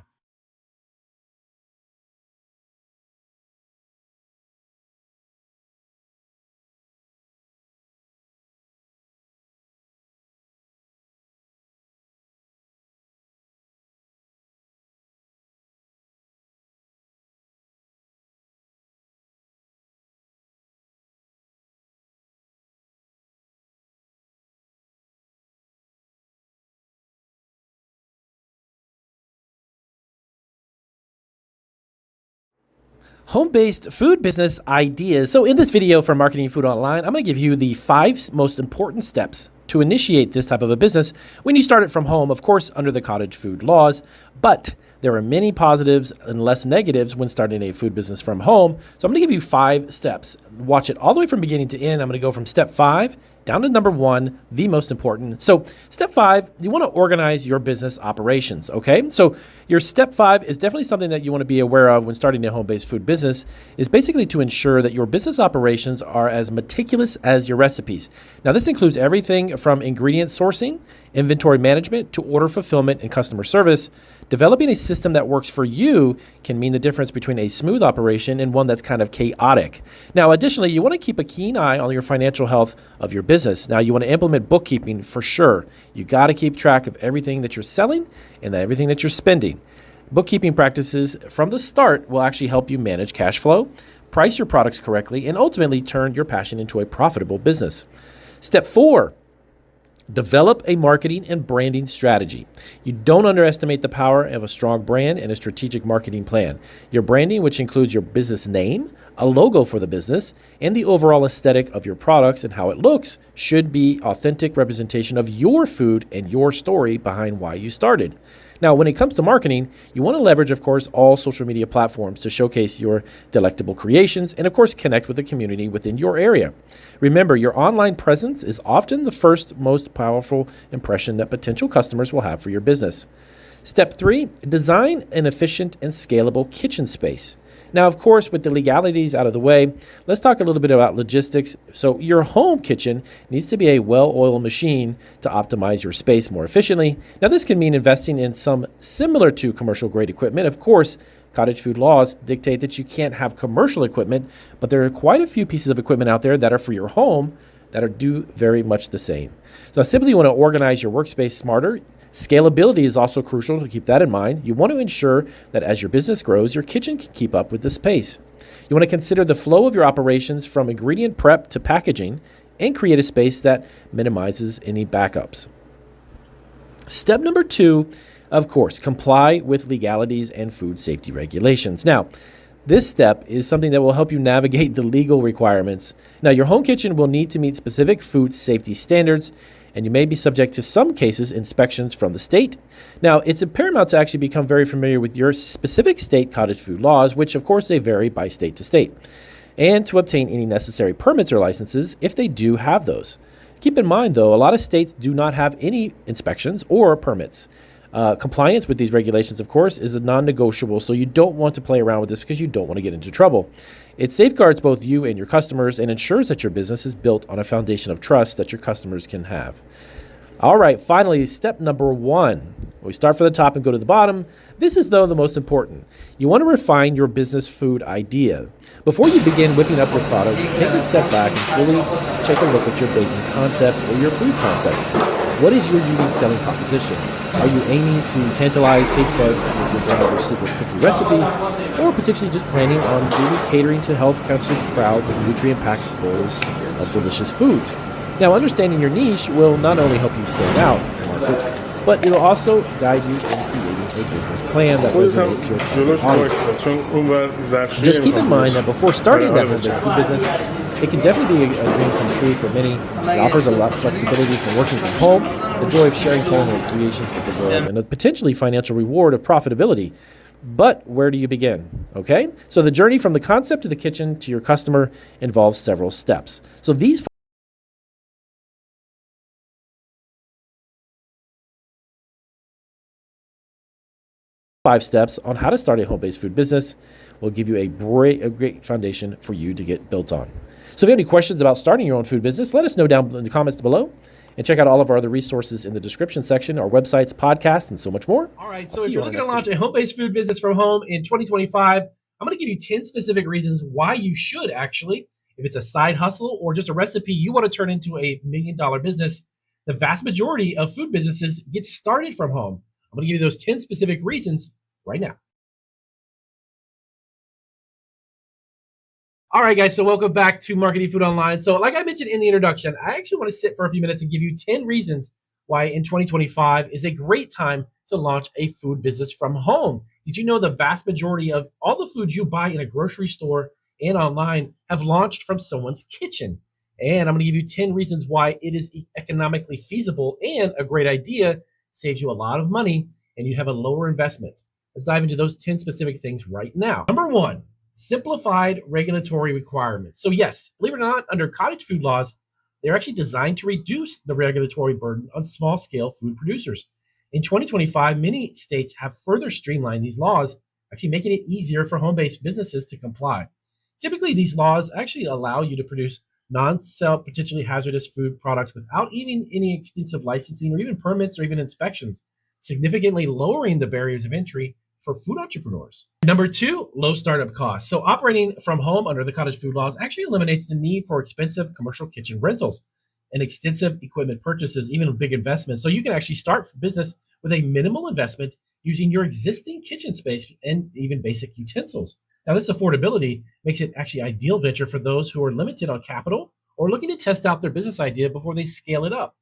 Home-based food business ideas. So in this video for Marketing Food Online, I'm going to give you the 5 most important steps to initiate this type of a business when you start it from home, of course, under the cottage food laws. But There are many positives and less negatives when starting a food business from home. So I'm going to give you 5 steps. Watch it all the way from beginning to end. I'm going to go from step 5 down to number 1, the most important. So step 5, you want to organize your business operations, okay? So your step 5 is definitely something that you want to be aware of when starting a home-based food business, is basically to ensure that your business operations are as meticulous as your recipes. Now, this includes everything from ingredient sourcing, inventory management, to order fulfillment and customer service. Developing a system that works for you can mean the difference between a smooth operation and one that's kind of chaotic. Now, additionally, you want to keep a keen eye on your financial health of your business. Now, you want to implement bookkeeping for sure. You got to keep track of everything that you're selling and everything that you're spending. Bookkeeping practices from the start will actually help you manage cash flow, price your products correctly, and ultimately turn your passion into a profitable business. Step 4. Develop a marketing and branding strategy. You don't underestimate the power of a strong brand and a strategic marketing plan. Your branding, which includes your business name, a logo for the business, and the overall aesthetic of your products and how it looks, should be authentic representation of your food and your story behind why you started. Now, when it comes to marketing, you want to leverage, of course, all social media platforms to showcase your delectable creations and, of course, connect with the community within your area. Remember, your online presence is often the first most powerful impression that potential customers will have for your business. Step 3, design an efficient and scalable kitchen space. Now, of course, with the legalities out of the way, let's talk a little bit about logistics. So your home kitchen needs to be a well-oiled machine to optimize your space more efficiently. Now, this can mean investing in some similar to commercial-grade equipment. Of course, cottage food laws dictate that you can't have commercial equipment, but there are quite a few pieces of equipment out there that are for your home that do very much the same. So simply you want to organize your workspace smarter. Scalability is also crucial, to keep that in mind. You want to ensure that as your business grows, your kitchen can keep up with the pace. You want to consider the flow of your operations from ingredient prep to packaging and create a space that minimizes any backups. Step number 2, of course, comply with legalities and food safety regulations. Now, this step is something that will help you navigate the legal requirements. Now, your home kitchen will need to meet specific food safety standards, and you may be subject to some cases inspections from the state. Now, it's paramount to actually become very familiar with your specific state cottage food laws, which of course they vary by state to state, and to obtain any necessary permits or licenses if they do have those. Keep in mind though, a lot of states do not have any inspections or permits. Compliance with these regulations, of course, is a non-negotiable, so you don't want to play around with this because you don't want to get into trouble. It safeguards both you and your customers and ensures that your business is built on a foundation of trust that your customers can have. All right, finally, step number 1. We start from the top and go to the bottom. This is, though, the most important. You want to refine your business food idea. Before you begin whipping up your products, take a step back and fully take a look at your baking concept or your food concept. What is your unique selling proposition? Are you aiming to tantalize taste buds with your grandmother's secret cookie recipe, or potentially just planning on really catering to health-conscious crowd with nutrient-packed bowls of delicious foods? Now, understanding your niche will not only help you stand out in the market, but it'll also guide you in creating a business plan that resonates your audience. Just keep in mind that before starting that home-based food business, it can definitely be a dream come true for many. It offers a lot of flexibility for working from home, the joy of sharing culinary creations with the world, and a potentially financial reward of profitability. But where do you begin? Okay, so the journey from the concept to the kitchen to your customer involves several steps. So these 5 steps on how to start a home-based food business will give you a great foundation for you to get built on. So if you have any questions about starting your own food business, let us know down in the comments below. And check out all of our other resources in the description section, our websites, podcasts, and so much more. All right, so if you're looking to launch a home-based food business from home in 2025, I'm going to give you 10 specific reasons why you should actually. If it's a side hustle or just a recipe you want to turn into a $1 million business, the vast majority of food businesses get started from home. I'm going to give you those 10 specific reasons right now. All right, guys, so welcome back to Marketing Food Online. So like I mentioned in the introduction, I actually want to sit for a few minutes and give you 10 reasons why in 2025 is a great time to launch a food business from home. Did you know the vast majority of all the foods you buy in a grocery store and online have launched from someone's kitchen? And I'm going to give you 10 reasons why it is economically feasible and a great idea, saves you a lot of money, and you have a lower investment. Let's dive into those 10 specific things right now. Number one, simplified regulatory requirements. So yes, believe it or not, under cottage food laws, they're actually designed to reduce the regulatory burden on small scale food producers. In 2025, many states have further streamlined these laws, actually making it easier for home-based businesses to comply. Typically, these laws actually allow you to produce non-sell potentially hazardous food products without even any extensive licensing or even permits or even inspections, significantly lowering the barriers of entry for food entrepreneurs. Number two, low startup costs. So operating from home under the cottage food laws actually eliminates the need for expensive commercial kitchen rentals and extensive equipment purchases, even big investments. So you can actually start business with a minimal investment using your existing kitchen space and even basic utensils. Now, this affordability makes it actually ideal venture for those who are limited on capital or looking to test out their business idea before they scale it up.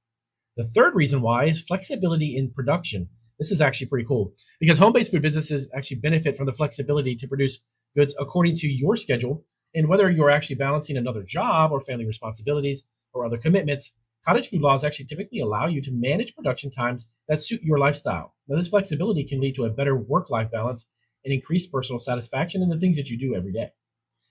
The third reason why is flexibility in production. This is actually pretty cool because home-based food businesses actually benefit from the flexibility to produce goods according to your schedule. And whether you're actually balancing another job or family responsibilities or other commitments, cottage food laws actually typically allow you to manage production times that suit your lifestyle. Now, this flexibility can lead to a better work-life balance and increased personal satisfaction in the things that you do every day.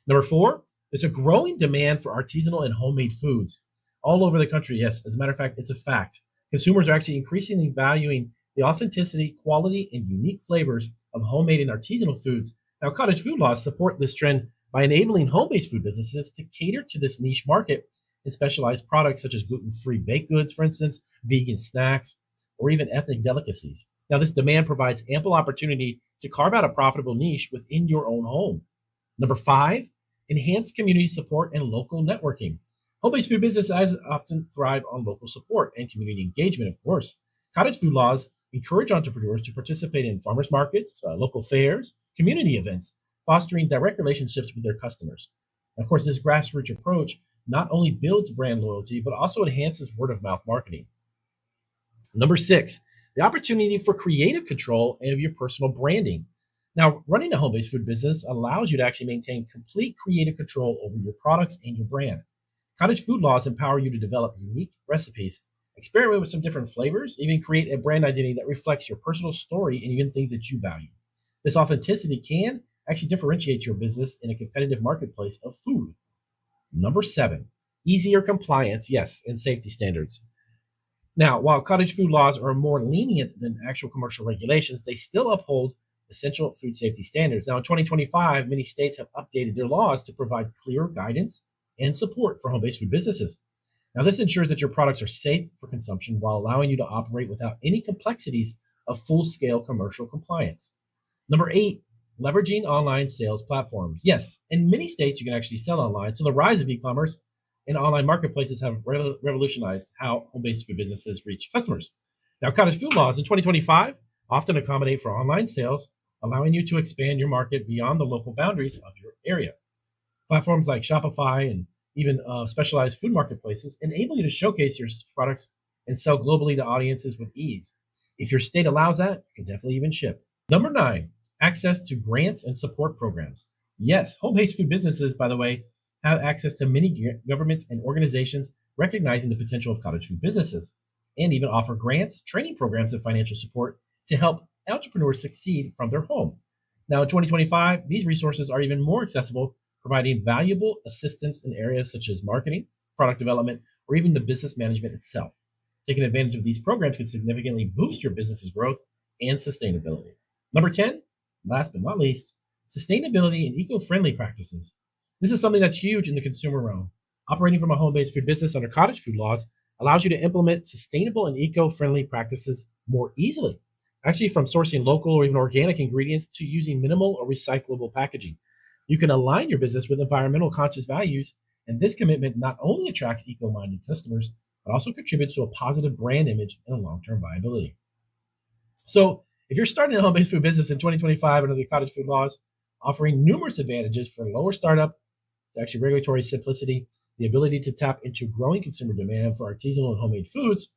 Number four, there's a growing demand for artisanal and homemade foods all over the country. Yes, as a matter of fact, it's a fact. Consumers are actually increasingly valuing the authenticity, quality, and unique flavors of homemade and artisanal foods. Now, cottage food laws support this trend by enabling home-based food businesses to cater to this niche market and specialized products such as gluten-free baked goods, for instance, vegan snacks, or even ethnic delicacies. Now, this demand provides ample opportunity to carve out a profitable niche within your own home. Number five, enhanced community support and local networking. Home-based food businesses often thrive on local support and community engagement, of course. Cottage food laws encourage entrepreneurs to participate in farmers markets, local fairs, community events, fostering direct relationships with their customers. And of course, this grassroots approach not only builds brand loyalty, but also enhances word-of-mouth marketing. Number six, the opportunity for creative control of your personal branding. Now, running a home-based food business allows you to actually maintain complete creative control over your products and your brand. Cottage food laws empower you to develop unique recipes, experiment with some different flavors, even create a brand identity that reflects your personal story and even things that you value. This authenticity can actually differentiate your business in a competitive marketplace of food. Number seven, easier compliance, yes, and safety standards. Now, while cottage food laws are more lenient than actual commercial regulations, they still uphold essential food safety standards. Now, in 2025, many states have updated their laws to provide clear guidance and support for home-based food businesses. Now, this ensures that your products are safe for consumption while allowing you to operate without any complexities of full-scale commercial compliance. Number eight, leveraging online sales platforms. Yes, in many states, you can actually sell online. So the rise of e-commerce and online marketplaces have revolutionized how home-based food businesses reach customers. Now, cottage food laws in 2025 often accommodate for online sales, allowing you to expand your market beyond the local boundaries of your area. Platforms like Shopify and even specialized food marketplaces enable you to showcase your products and sell globally to audiences with ease. If your state allows that, you can definitely even ship. Number nine, access to grants and support programs. Yes, home-based food businesses, by the way, have access to many governments and organizations recognizing the potential of cottage food businesses and even offer grants, training programs, and financial support to help entrepreneurs succeed from their home. Now, in 2025, these resources are even more accessible, providing valuable assistance in areas such as marketing, product development, or even the business management itself. Taking advantage of these programs can significantly boost your business's growth and sustainability. Number 10, last but not least, sustainability and eco-friendly practices. This is something that's huge in the consumer realm. Operating from a home-based food business under cottage food laws allows you to implement sustainable and eco-friendly practices more easily. Actually, from sourcing local or even organic ingredients to using minimal or recyclable packaging. You can align your business with environmental conscious values, and this commitment not only attracts eco-minded customers, but also contributes to a positive brand image and a long-term viability. So if you're starting a home-based food business in 2025 under the cottage food laws, offering numerous advantages for lower startup, to actually regulatory simplicity, the ability to tap into growing consumer demand for artisanal and homemade foods,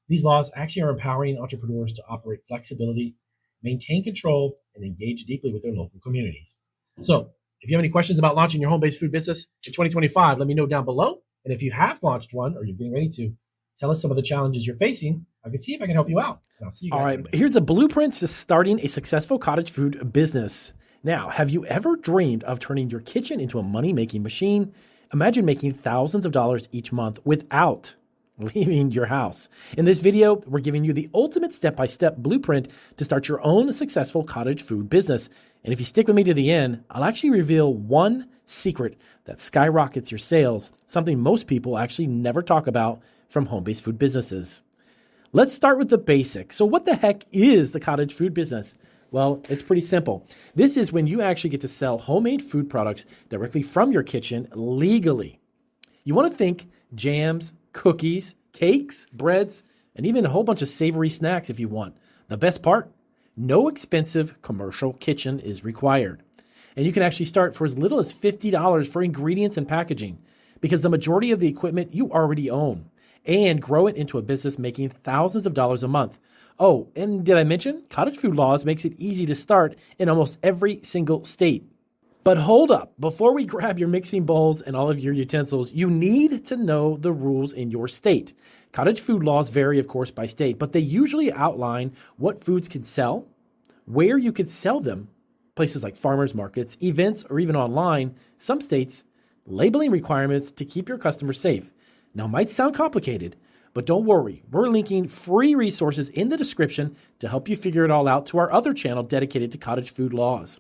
these laws actually are empowering entrepreneurs to operate flexibility, maintain control, and engage deeply with their local communities. So if you have any questions about launching your home-based food business in 2025, let me know down below. And if you have launched one or you're getting ready to, tell us some of the challenges you're facing. I can see if I can help you out. I'll see you guys. All right, here's a blueprint to starting a successful cottage food business. Now, have you ever dreamed of turning your kitchen into a money-making machine? Imagine making thousands of dollars each month without leaving your house. In this video, we're giving you the ultimate step-by-step blueprint to start your own successful cottage food business. And if you stick with me to the end, I'll actually reveal one secret that skyrockets your sales, something most people actually never talk about from home-based food businesses. Let's start with the basics. So what the heck is the cottage food business? Well, it's pretty simple. This is when you actually get to sell homemade food products directly from your kitchen legally. You want to think jams, cookies, cakes, breads, and even a whole bunch of savory snacks if you want. The best part? No expensive commercial kitchen is required. And you can actually start for as little as $50 for ingredients and packaging, because the majority of the equipment you already own, and grow it into a business making thousands of dollars a month. Oh, and did I mention cottage food laws makes it easy to start in almost every single state. But hold up, before we grab your mixing bowls and all of your utensils, you need to know the rules in your state. Cottage food laws vary, of course, by state, but they usually outline what foods can sell, where you could sell them, places like farmers markets, events, or even online. Some states, labeling requirements to keep your customers safe. Now, it might sound complicated, but don't worry. We're linking free resources in the description to help you figure it all out to our other channel dedicated to cottage food laws.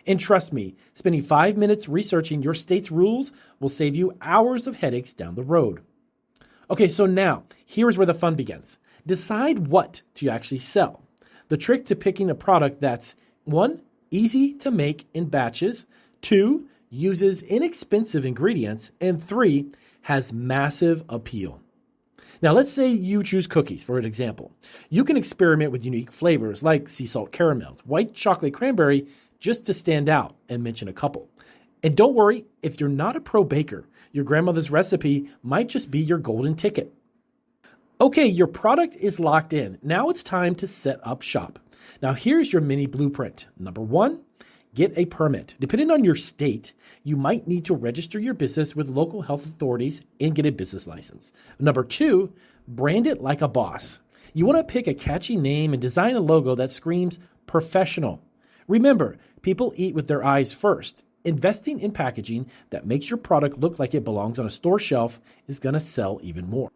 And trust me, spending 5 minutes researching your state's rules will save you hours of headaches down the road. Okay, so now, here's where the fun begins. Decide what to actually sell. The trick to picking a product that's 1, easy to make in batches, 2, uses inexpensive ingredients, and 3, has massive appeal. Now, let's say you choose cookies, for an example. You can experiment with unique flavors like sea salt caramels, white chocolate cranberry, just to stand out and mention a couple. And don't worry, if you're not a pro baker, your grandmother's recipe might just be your golden ticket. Okay, your product is locked in. Now it's time to set up shop. Now here's your mini blueprint. Number 1, get a permit. Depending on your state, you might need to register your business with local health authorities and get a business license. Number 2, brand it like a boss. You want to pick a catchy name and design a logo that screams professional. Remember, people eat with their eyes first. Investing in packaging that makes your product look like it belongs on a store shelf is going to sell even more.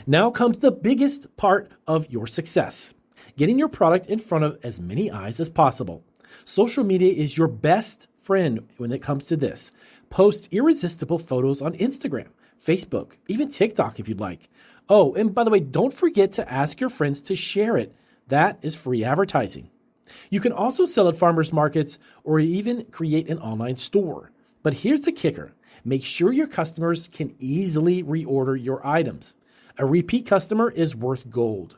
Now comes the biggest part of your success, getting your product in front of as many eyes as possible. Social media is your best friend when it comes to this. Post irresistible photos on Instagram, Facebook, even TikTok if you'd like. Oh, and by the way, don't forget to ask your friends to share it. That is free advertising. You can also sell at farmers markets or even create an online store. But here's the kicker. Make sure your customers can easily reorder your items. A repeat customer is worth gold.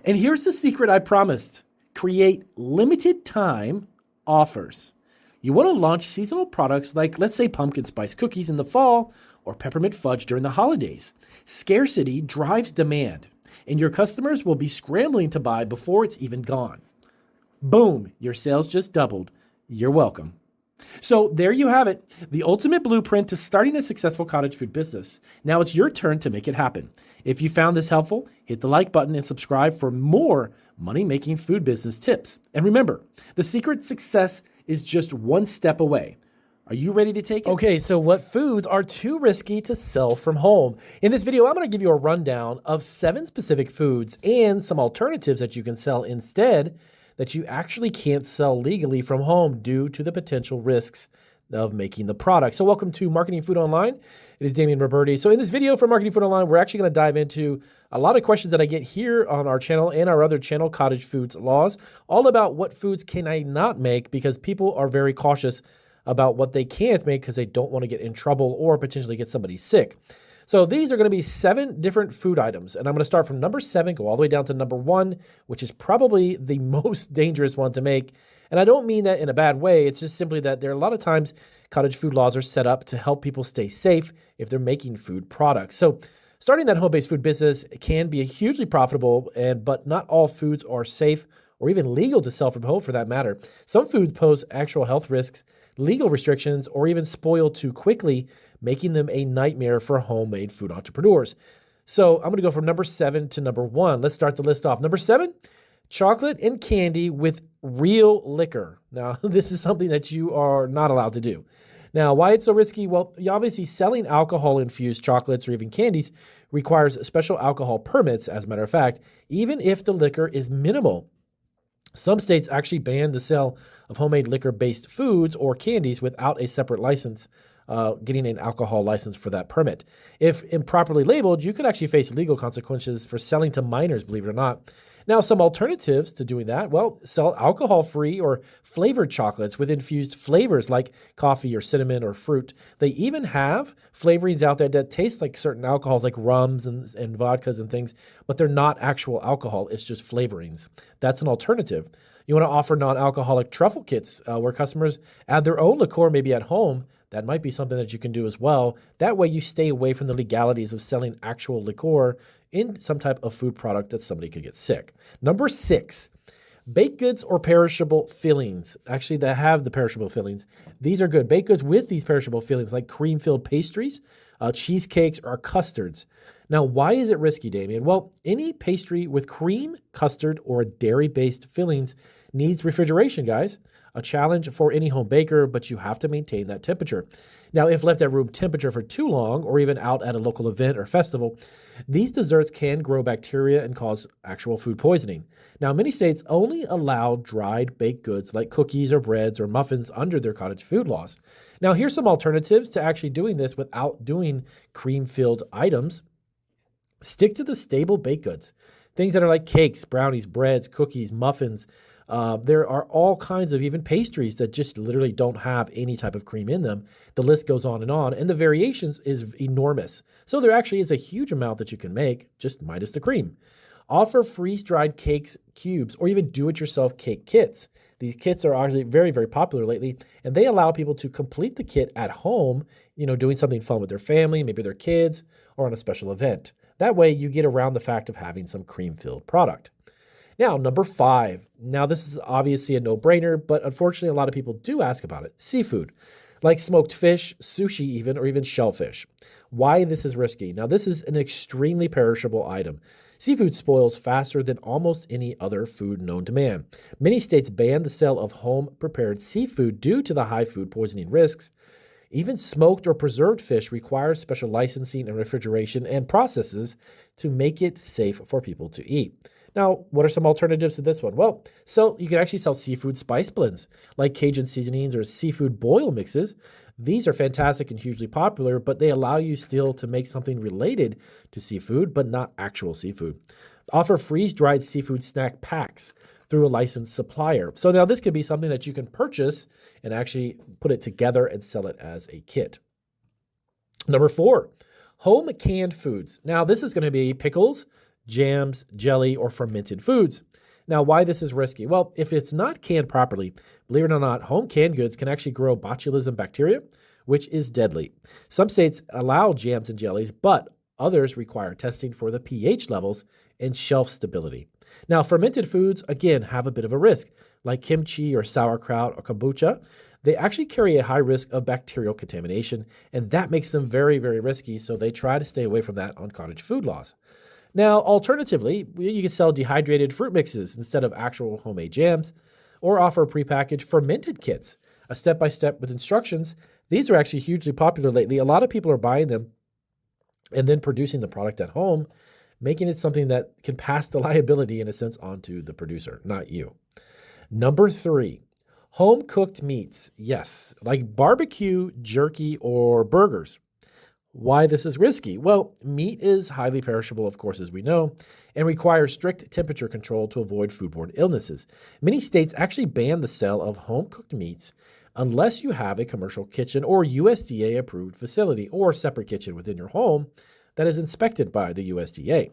And here's the secret I promised. Create limited time offers. You want to launch seasonal products like, let's say, pumpkin spice cookies in the fall or peppermint fudge during the holidays. Scarcity drives demand, and your customers will be scrambling to buy before it's even gone. Boom, your sales just doubled. You're welcome. So there you have it, the ultimate blueprint to starting a successful cottage food business. Now it's your turn to make it happen. If you found this helpful, hit the like button and subscribe for more money-making food business tips. And remember, the secret to success is just one step away. Are you ready to take it? Okay, so what foods are too risky to sell from home? In this video, I'm going to give you a rundown of 7 specific foods and some alternatives that you can sell instead that you actually can't sell legally from home due to the potential risks of making the product. So welcome to Marketing Food Online. It is Damian Roberti. So in this video for Marketing Food Online, we're actually going to dive into a lot of questions that I get here on our channel and our other channel, Cottage Foods Laws, all about what foods can I not make because people are very cautious about what they can't make because they don't want to get in trouble or potentially get somebody sick. So these are going to be 7 different food items, and I'm going to start from number 7, go all the way down to number 1, which is probably the most dangerous one to make. And I don't mean that in a bad way. It's just simply that there are a lot of times cottage food laws are set up to help people stay safe if they're making food products. So starting that home-based food business can be hugely profitable, but not all foods are safe or even legal to sell from home for that matter. Some foods pose actual health risks legal restrictions, or even spoil too quickly, making them a nightmare for homemade food entrepreneurs. So I'm going to go from number 7 to number 1. Let's start the list off. Number 7, chocolate and candy with real liquor. Now, this is something that you are not allowed to do. Now, why it's so risky? Well, obviously selling alcohol-infused chocolates or even candies requires special alcohol permits, as a matter of fact, even if the liquor is minimal. Some states actually ban the sale of homemade liquor-based foods or candies without a separate license, getting an alcohol license for that permit. If improperly labeled, you could actually face legal consequences for selling to minors, believe it or not. Now, some alternatives to doing that, well, sell alcohol-free or flavored chocolates with infused flavors like coffee or cinnamon or fruit. They even have flavorings out there that taste like certain alcohols like rums and vodkas and things, but they're not actual alcohol. It's just flavorings. That's an alternative. You want to offer non-alcoholic truffle kits where customers add their own liqueur maybe at home. That might be something that you can do as well. That way you stay away from the legalities of selling actual liqueur in some type of food product that somebody could get sick. Number 6, baked goods or perishable fillings. Actually, they have the perishable fillings. These are good. Baked goods with these perishable fillings like cream-filled pastries, cheesecakes, or custards. Now, why is it risky, Damien? Well, any pastry with cream, custard, or dairy-based fillings needs refrigeration, guys. A challenge for any home baker, but you have to maintain that temperature. Now, if left at room temperature for too long, or even out at a local event or festival, these desserts can grow bacteria and cause actual food poisoning. Now, many states only allow dried baked goods like cookies or breads or muffins under their cottage food laws. Now, here's some alternatives to actually doing this without doing cream-filled items. Stick to the stable baked goods. Things that are like cakes, brownies, breads, cookies, muffins. There are all kinds of even pastries that just literally don't have any type of cream in them. The list goes on, and the variations is enormous. So there actually is a huge amount that you can make, just minus the cream. Offer freeze-dried cakes, cubes, or even do-it-yourself cake kits. These kits are actually very, very popular lately, and they allow people to complete the kit at home, doing something fun with their family, maybe their kids, or on a special event. That way you get around the fact of having some cream-filled product. Now, number 5. Now, this is obviously a no-brainer, but unfortunately, a lot of people do ask about it. Seafood, like smoked fish, sushi even, or even shellfish. Why this is risky? Now, this is an extremely perishable item. Seafood spoils faster than almost any other food known to man. Many states ban the sale of home-prepared seafood due to the high food poisoning risks. Even smoked or preserved fish requires special licensing and refrigeration and processes to make it safe for people to eat. Now, what are some alternatives to this one? Well, so you can actually sell seafood spice blends like Cajun seasonings or seafood boil mixes. These are fantastic and hugely popular, but they allow you still to make something related to seafood, but not actual seafood. Offer freeze-dried seafood snack packs through a licensed supplier. So now this could be something that you can purchase and actually put it together and sell it as a kit. Number 4, home canned foods. Now, this is going to be pickles, jams, jelly, or fermented foods. Now, why this is risky? Well, if it's not canned properly, believe it or not, home canned goods can actually grow botulism bacteria, which is deadly. Some states allow jams and jellies, but others require testing for the pH levels and shelf stability. Now, fermented foods, again, have a bit of a risk, like kimchi or sauerkraut or kombucha. They actually carry a high risk of bacterial contamination, and that makes them very, very risky, so they try to stay away from that on cottage food laws. Now, alternatively, you can sell dehydrated fruit mixes instead of actual homemade jams, or offer prepackaged fermented kits, a step-by-step with instructions. These are actually hugely popular lately. A lot of people are buying them and then producing the product at home, making it something that can pass the liability, in a sense, onto the producer, not you. Number 3, home-cooked meats. Yes, like barbecue, jerky, or burgers. Why this is risky? Well, meat is highly perishable, of course, as we know, and requires strict temperature control to avoid foodborne illnesses. Many states actually ban the sale of home-cooked meats unless you have a commercial kitchen or USDA-approved facility or separate kitchen within your home that is inspected by the USDA.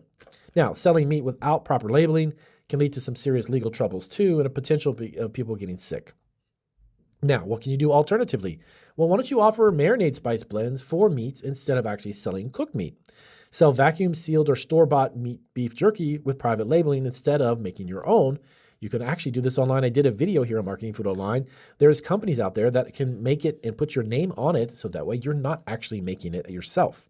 Now, selling meat without proper labeling can lead to some serious legal troubles too, and a potential of people getting sick. Now, what can you do alternatively? Well, why don't you offer marinade spice blends for meats instead of actually selling cooked meat? Sell vacuum sealed or store-bought beef jerky with private labeling instead of making your own. You can actually do this online. I did a video here on Marketing Food Online. There's companies out there that can make it and put your name on it so that way you're not actually making it yourself.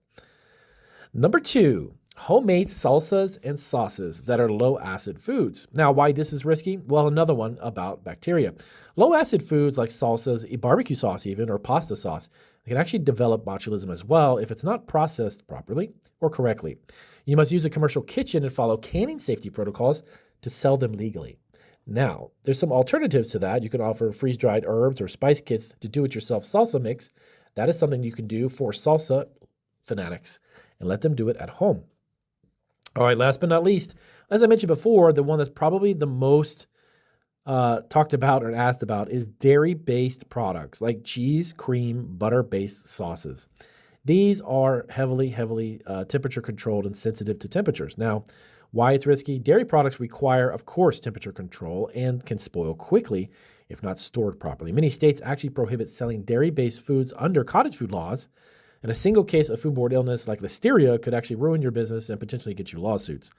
Number 2, homemade salsas and sauces that are low acid foods. Now, why this is risky? Well, another one about bacteria. Low acid foods like salsas, barbecue sauce even, or pasta sauce, they can actually develop botulism as well if it's not processed properly or correctly. You must use a commercial kitchen and follow canning safety protocols to sell them legally. Now, there's some alternatives to that. You can offer freeze-dried herbs or spice kits to do-it-yourself salsa mix. That is something you can do for salsa fanatics and let them do it at home. All right, last but not least, as I mentioned before, the one that's probably the most talked about or asked about is dairy-based products like cheese, cream, butter-based sauces. These are heavily temperature controlled and sensitive to temperatures. Now, why it's risky? Dairy products require, of course, temperature control and can spoil quickly if not stored properly. Many states actually prohibit selling dairy-based foods under cottage food laws, and a single case of foodborne illness like listeria could actually ruin your business and potentially get you lawsuits.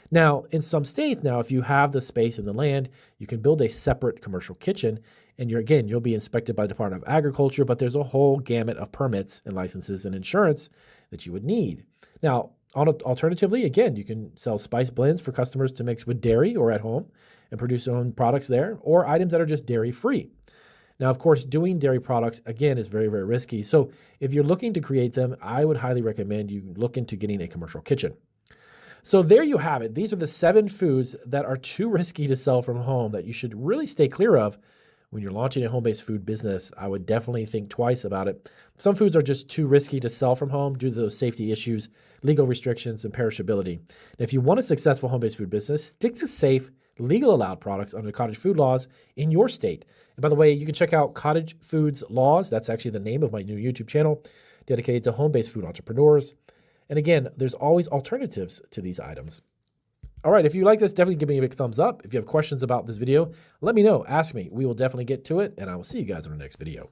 Now, in some states now, if you have the space and the land, you can build a separate commercial kitchen, and you'll be inspected by the Department of Agriculture, but there's a whole gamut of permits and licenses and insurance that you would need. Now, alternatively, again, you can sell spice blends for customers to mix with dairy or at home and produce their own products there, or items that are just dairy-free. Now, of course, doing dairy products, again, is very risky. So if you're looking to create them, I would highly recommend you look into getting a commercial kitchen. So there you have it. These are the 7 foods that are too risky to sell from home that you should really stay clear of when you're launching a home-based food business. I would definitely think twice about it. Some foods are just too risky to sell from home due to those safety issues, legal restrictions, and perishability. And if you want a successful home-based food business, stick to safe, legal allowed products under cottage food laws in your state. And by the way, you can check out Cottage Foods Laws. That's actually the name of my new YouTube channel dedicated to home-based food entrepreneurs. And again, there's always alternatives to these items. All right, if you like this, definitely give me a big thumbs up. If you have questions about this video, let me know. Ask me. We will definitely get to it, and I will see you guys in the next video.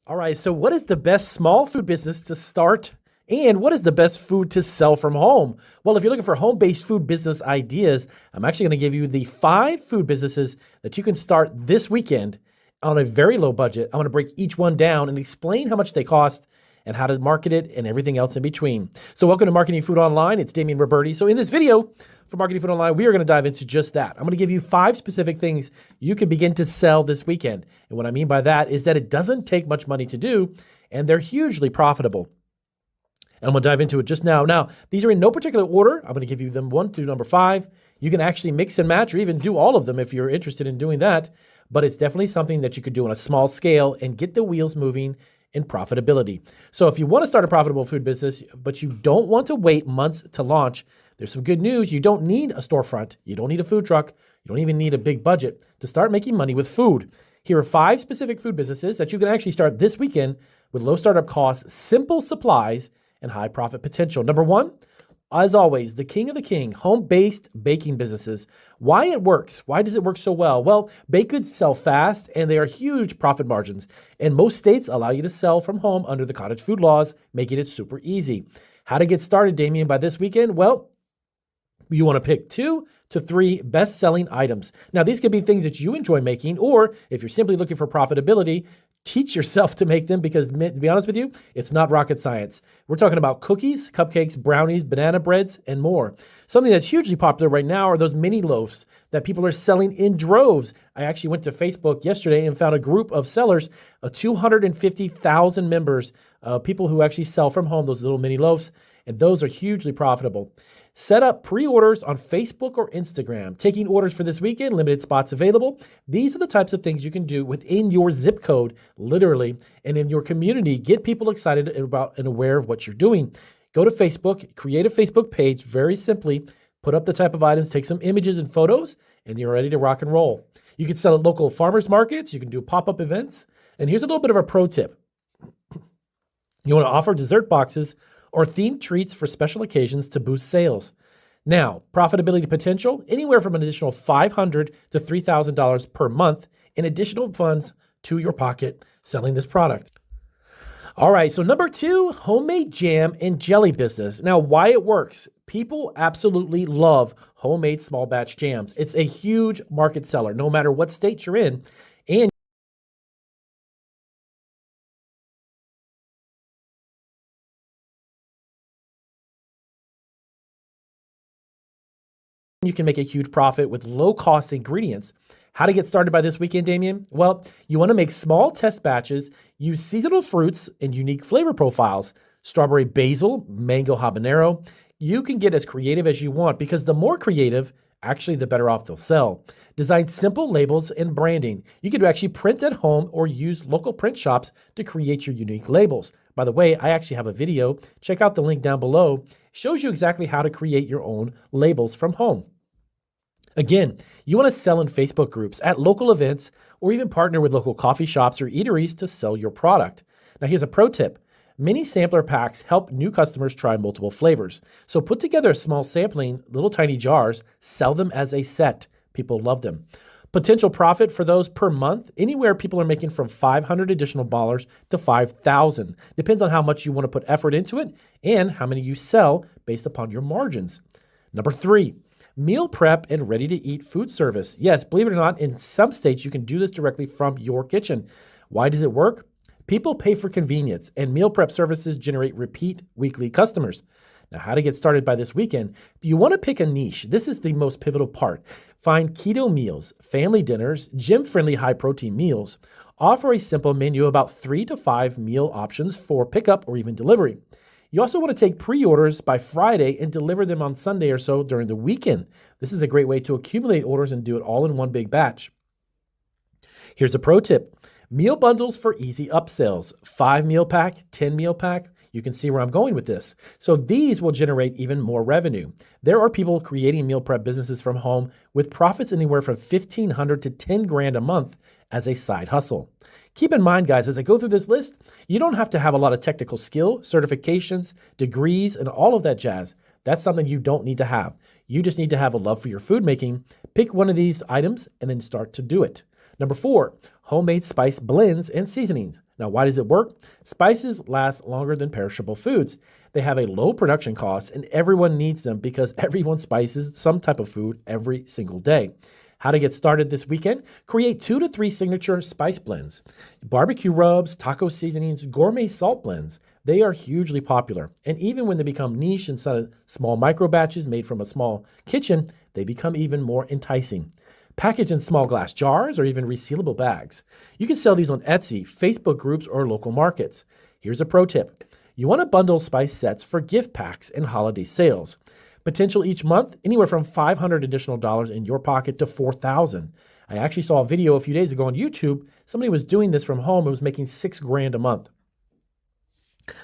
All right, so what is the best small food business to start? And what is the best food to sell from home? Well, if you're looking for home-based food business ideas, I'm actually going to give you the 5 food businesses that you can start this weekend on a very low budget. I'm going to break each one down and explain how much they cost and how to market it and everything else in between. So welcome to Marketing Food Online. It's Damian Roberti. So in this video for Marketing Food Online, we are going to dive into just that. I'm going to give you 5 specific things you can begin to sell this weekend. And what I mean by that is that it doesn't take much money to do, and they're hugely profitable. And I'm going to dive into it just now. Now, these are in no particular order. I'm going to give you them 1 through number 5. You can actually mix and match or even do all of them if you're interested in doing that. But it's definitely something that you could do on a small scale and get the wheels moving in profitability. So if you want to start a profitable food business, but you don't want to wait months to launch, there's some good news. You don't need a storefront. You don't need a food truck. You don't even need a big budget to start making money with food. Here are 5 specific food businesses that you can actually start this weekend with low startup costs, simple supplies, and high profit potential. Number 1, as always, the king of the king, home-based baking businesses. Why it works? Why does it work so well? Well, baked goods sell fast and they are huge profit margins. And most states allow you to sell from home under the cottage food laws, making it super easy. How to get started, Damian, by this weekend? Well, you want to pick 2 to 3 best-selling items. Now, these could be things that you enjoy making, or if you're simply looking for profitability, teach yourself to make them because, to be honest with you, it's not rocket science. We're talking about cookies, cupcakes, brownies, banana breads, and more. Something that's hugely popular right now are those mini loaves that people are selling in droves. I actually went to Facebook yesterday and found a group of sellers, 250,000 members, people who actually sell from home those little mini loaves, and those are hugely profitable. Set up pre-orders on Facebook or Instagram. Taking orders for this weekend, limited spots available. These are the types of things you can do within your zip code, literally, and in your community. Get people excited about and aware of what you're doing. Go to Facebook, create a Facebook page, very simply, put up the type of items, take some images and photos, and you're ready to rock and roll. You can sell at local farmers markets. You can do pop-up events. And here's a little bit of a pro tip. You want to offer dessert boxes or themed treats for special occasions to boost sales. Now, profitability potential, anywhere from an additional $500 to $3,000 per month in additional funds to your pocket selling this product. All right, so number 2, homemade jam and jelly business. Now, why it works. People absolutely love homemade small batch jams. It's a huge market seller, no matter what state you're in. And you can make a huge profit with low-cost ingredients. How to get started by this weekend, Damien? Well, you want to make small test batches, use seasonal fruits and unique flavor profiles, strawberry basil, mango habanero. You can get as creative as you want because the more creative, actually the better off they'll sell. Design simple labels and branding. You could actually print at home or use local print shops to create your unique labels. By the way, I actually have a video. Check out the link down below. It shows you exactly how to create your own labels from home. Again, you want to sell in Facebook groups, at local events, or even partner with local coffee shops or eateries to sell your product. Now, here's a pro tip. Mini sampler packs help new customers try multiple flavors. So put together a small sampling, little tiny jars, sell them as a set. People love them. Potential profit for those per month, anywhere people are making from $500 additional dollars to $5,000. Depends on how much you want to put effort into it and how many you sell based upon your margins. Number 3. Meal prep and ready-to-eat food service. Yes, believe it or not, in some states you can do this directly from your kitchen. Why does it work? People pay for convenience, and meal prep services generate repeat weekly customers. Now, how to get started by this weekend? You want to pick a niche. This is the most pivotal part. Find keto meals, family dinners, gym-friendly high-protein meals. Offer a simple menu about 3 to 5 meal options for pickup or even delivery. You also want to take pre-orders by Friday and deliver them on Sunday or so during the weekend. This is a great way to accumulate orders and do it all in one big batch. Here's a pro tip. Meal bundles for easy upsells. 5 meal pack, 10 meal pack. You can see where I'm going with this. So these will generate even more revenue. There are people creating meal prep businesses from home with profits anywhere from $1,500 to $10,000 a month as a side hustle. Keep in mind, guys, as I go through this list, you don't have to have a lot of technical skill, certifications, degrees, and all of that jazz. That's something you don't need to have. You just need to have a love for your food making. Pick one of these items and then start to do it. Number 4, homemade spice blends and seasonings. Now, why does it work? Spices last longer than perishable foods. They have a low production cost and everyone needs them because everyone spices some type of food every single day. How to get started this weekend? Create 2 to 3 signature spice blends. Barbecue rubs, taco seasonings, gourmet salt blends. They are hugely popular. And even when they become niche inside of small micro batches made from a small kitchen, they become even more enticing. Package in small glass jars or even resealable bags. You can sell these on Etsy, Facebook groups, or local markets. Here's a pro tip. You want to bundle spice sets for gift packs and holiday sales. Potential each month, anywhere from $500 additional dollars in your pocket to $4,000. I actually saw a video a few days ago on YouTube. Somebody was doing this from home and was making $6,000 a month.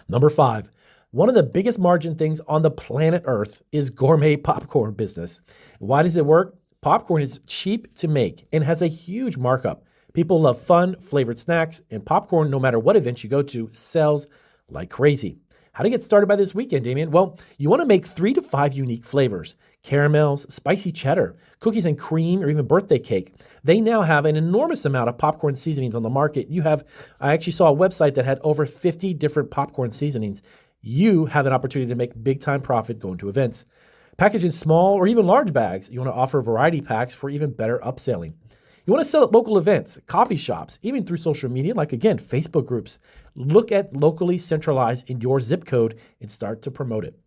Number 5, one of the biggest margin things on the planet Earth is gourmet popcorn business. Why does it work? Popcorn is cheap to make and has a huge markup. People love fun, flavored snacks, and popcorn, no matter what event you go to, sells like crazy. How to get started by this weekend, Damien? Well, you want to make 3 to 5 unique flavors. Caramels, spicy cheddar, cookies and cream, or even birthday cake. They now have an enormous amount of popcorn seasonings on the market. I actually saw a website that had over 50 different popcorn seasonings. You have an opportunity to make big time profit going to events. Package in small or even large bags. You want to offer variety packs for even better upselling. You want to sell at local events, coffee shops, even through social media, like again, Facebook groups. Look at locally centralized in your zip code and start to promote it.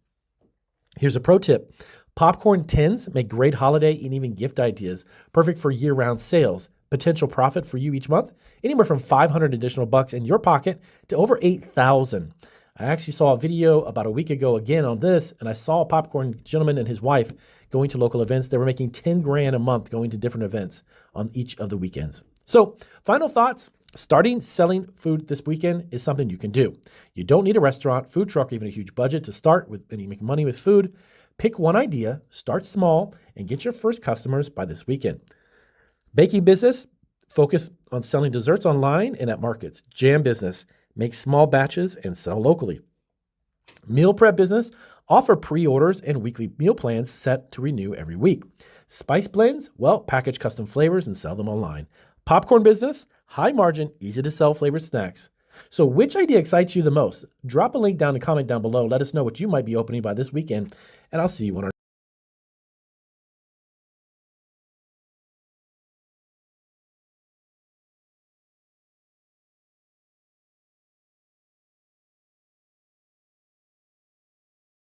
Here's a pro tip. Popcorn tins make great holiday and even gift ideas, perfect for year-round sales. Potential profit for you each month, anywhere from $500 additional bucks in your pocket to over $8,000. I actually saw a video about a week ago again on this, and I saw a popcorn gentleman and his wife going to local events. They were making $10,000 a month going to different events on each of the weekends. So, final thoughts. Starting selling food this weekend is something you can do. You don't need a restaurant, food truck, or even a huge budget to start with, and you make money with food. Pick one idea, start small, and get your first customers by this weekend. Baking business, focus on selling desserts online and at markets. Jam business, make small batches and sell locally. Meal prep business, offer pre-orders and weekly meal plans set to renew every week. Spice blends, well, package custom flavors and sell them online. Popcorn business, high margin, easy to sell flavored snacks. So which idea excites you the most? Drop a link down and comment down below. Let us know what you might be opening by this weekend, and I'll see you on our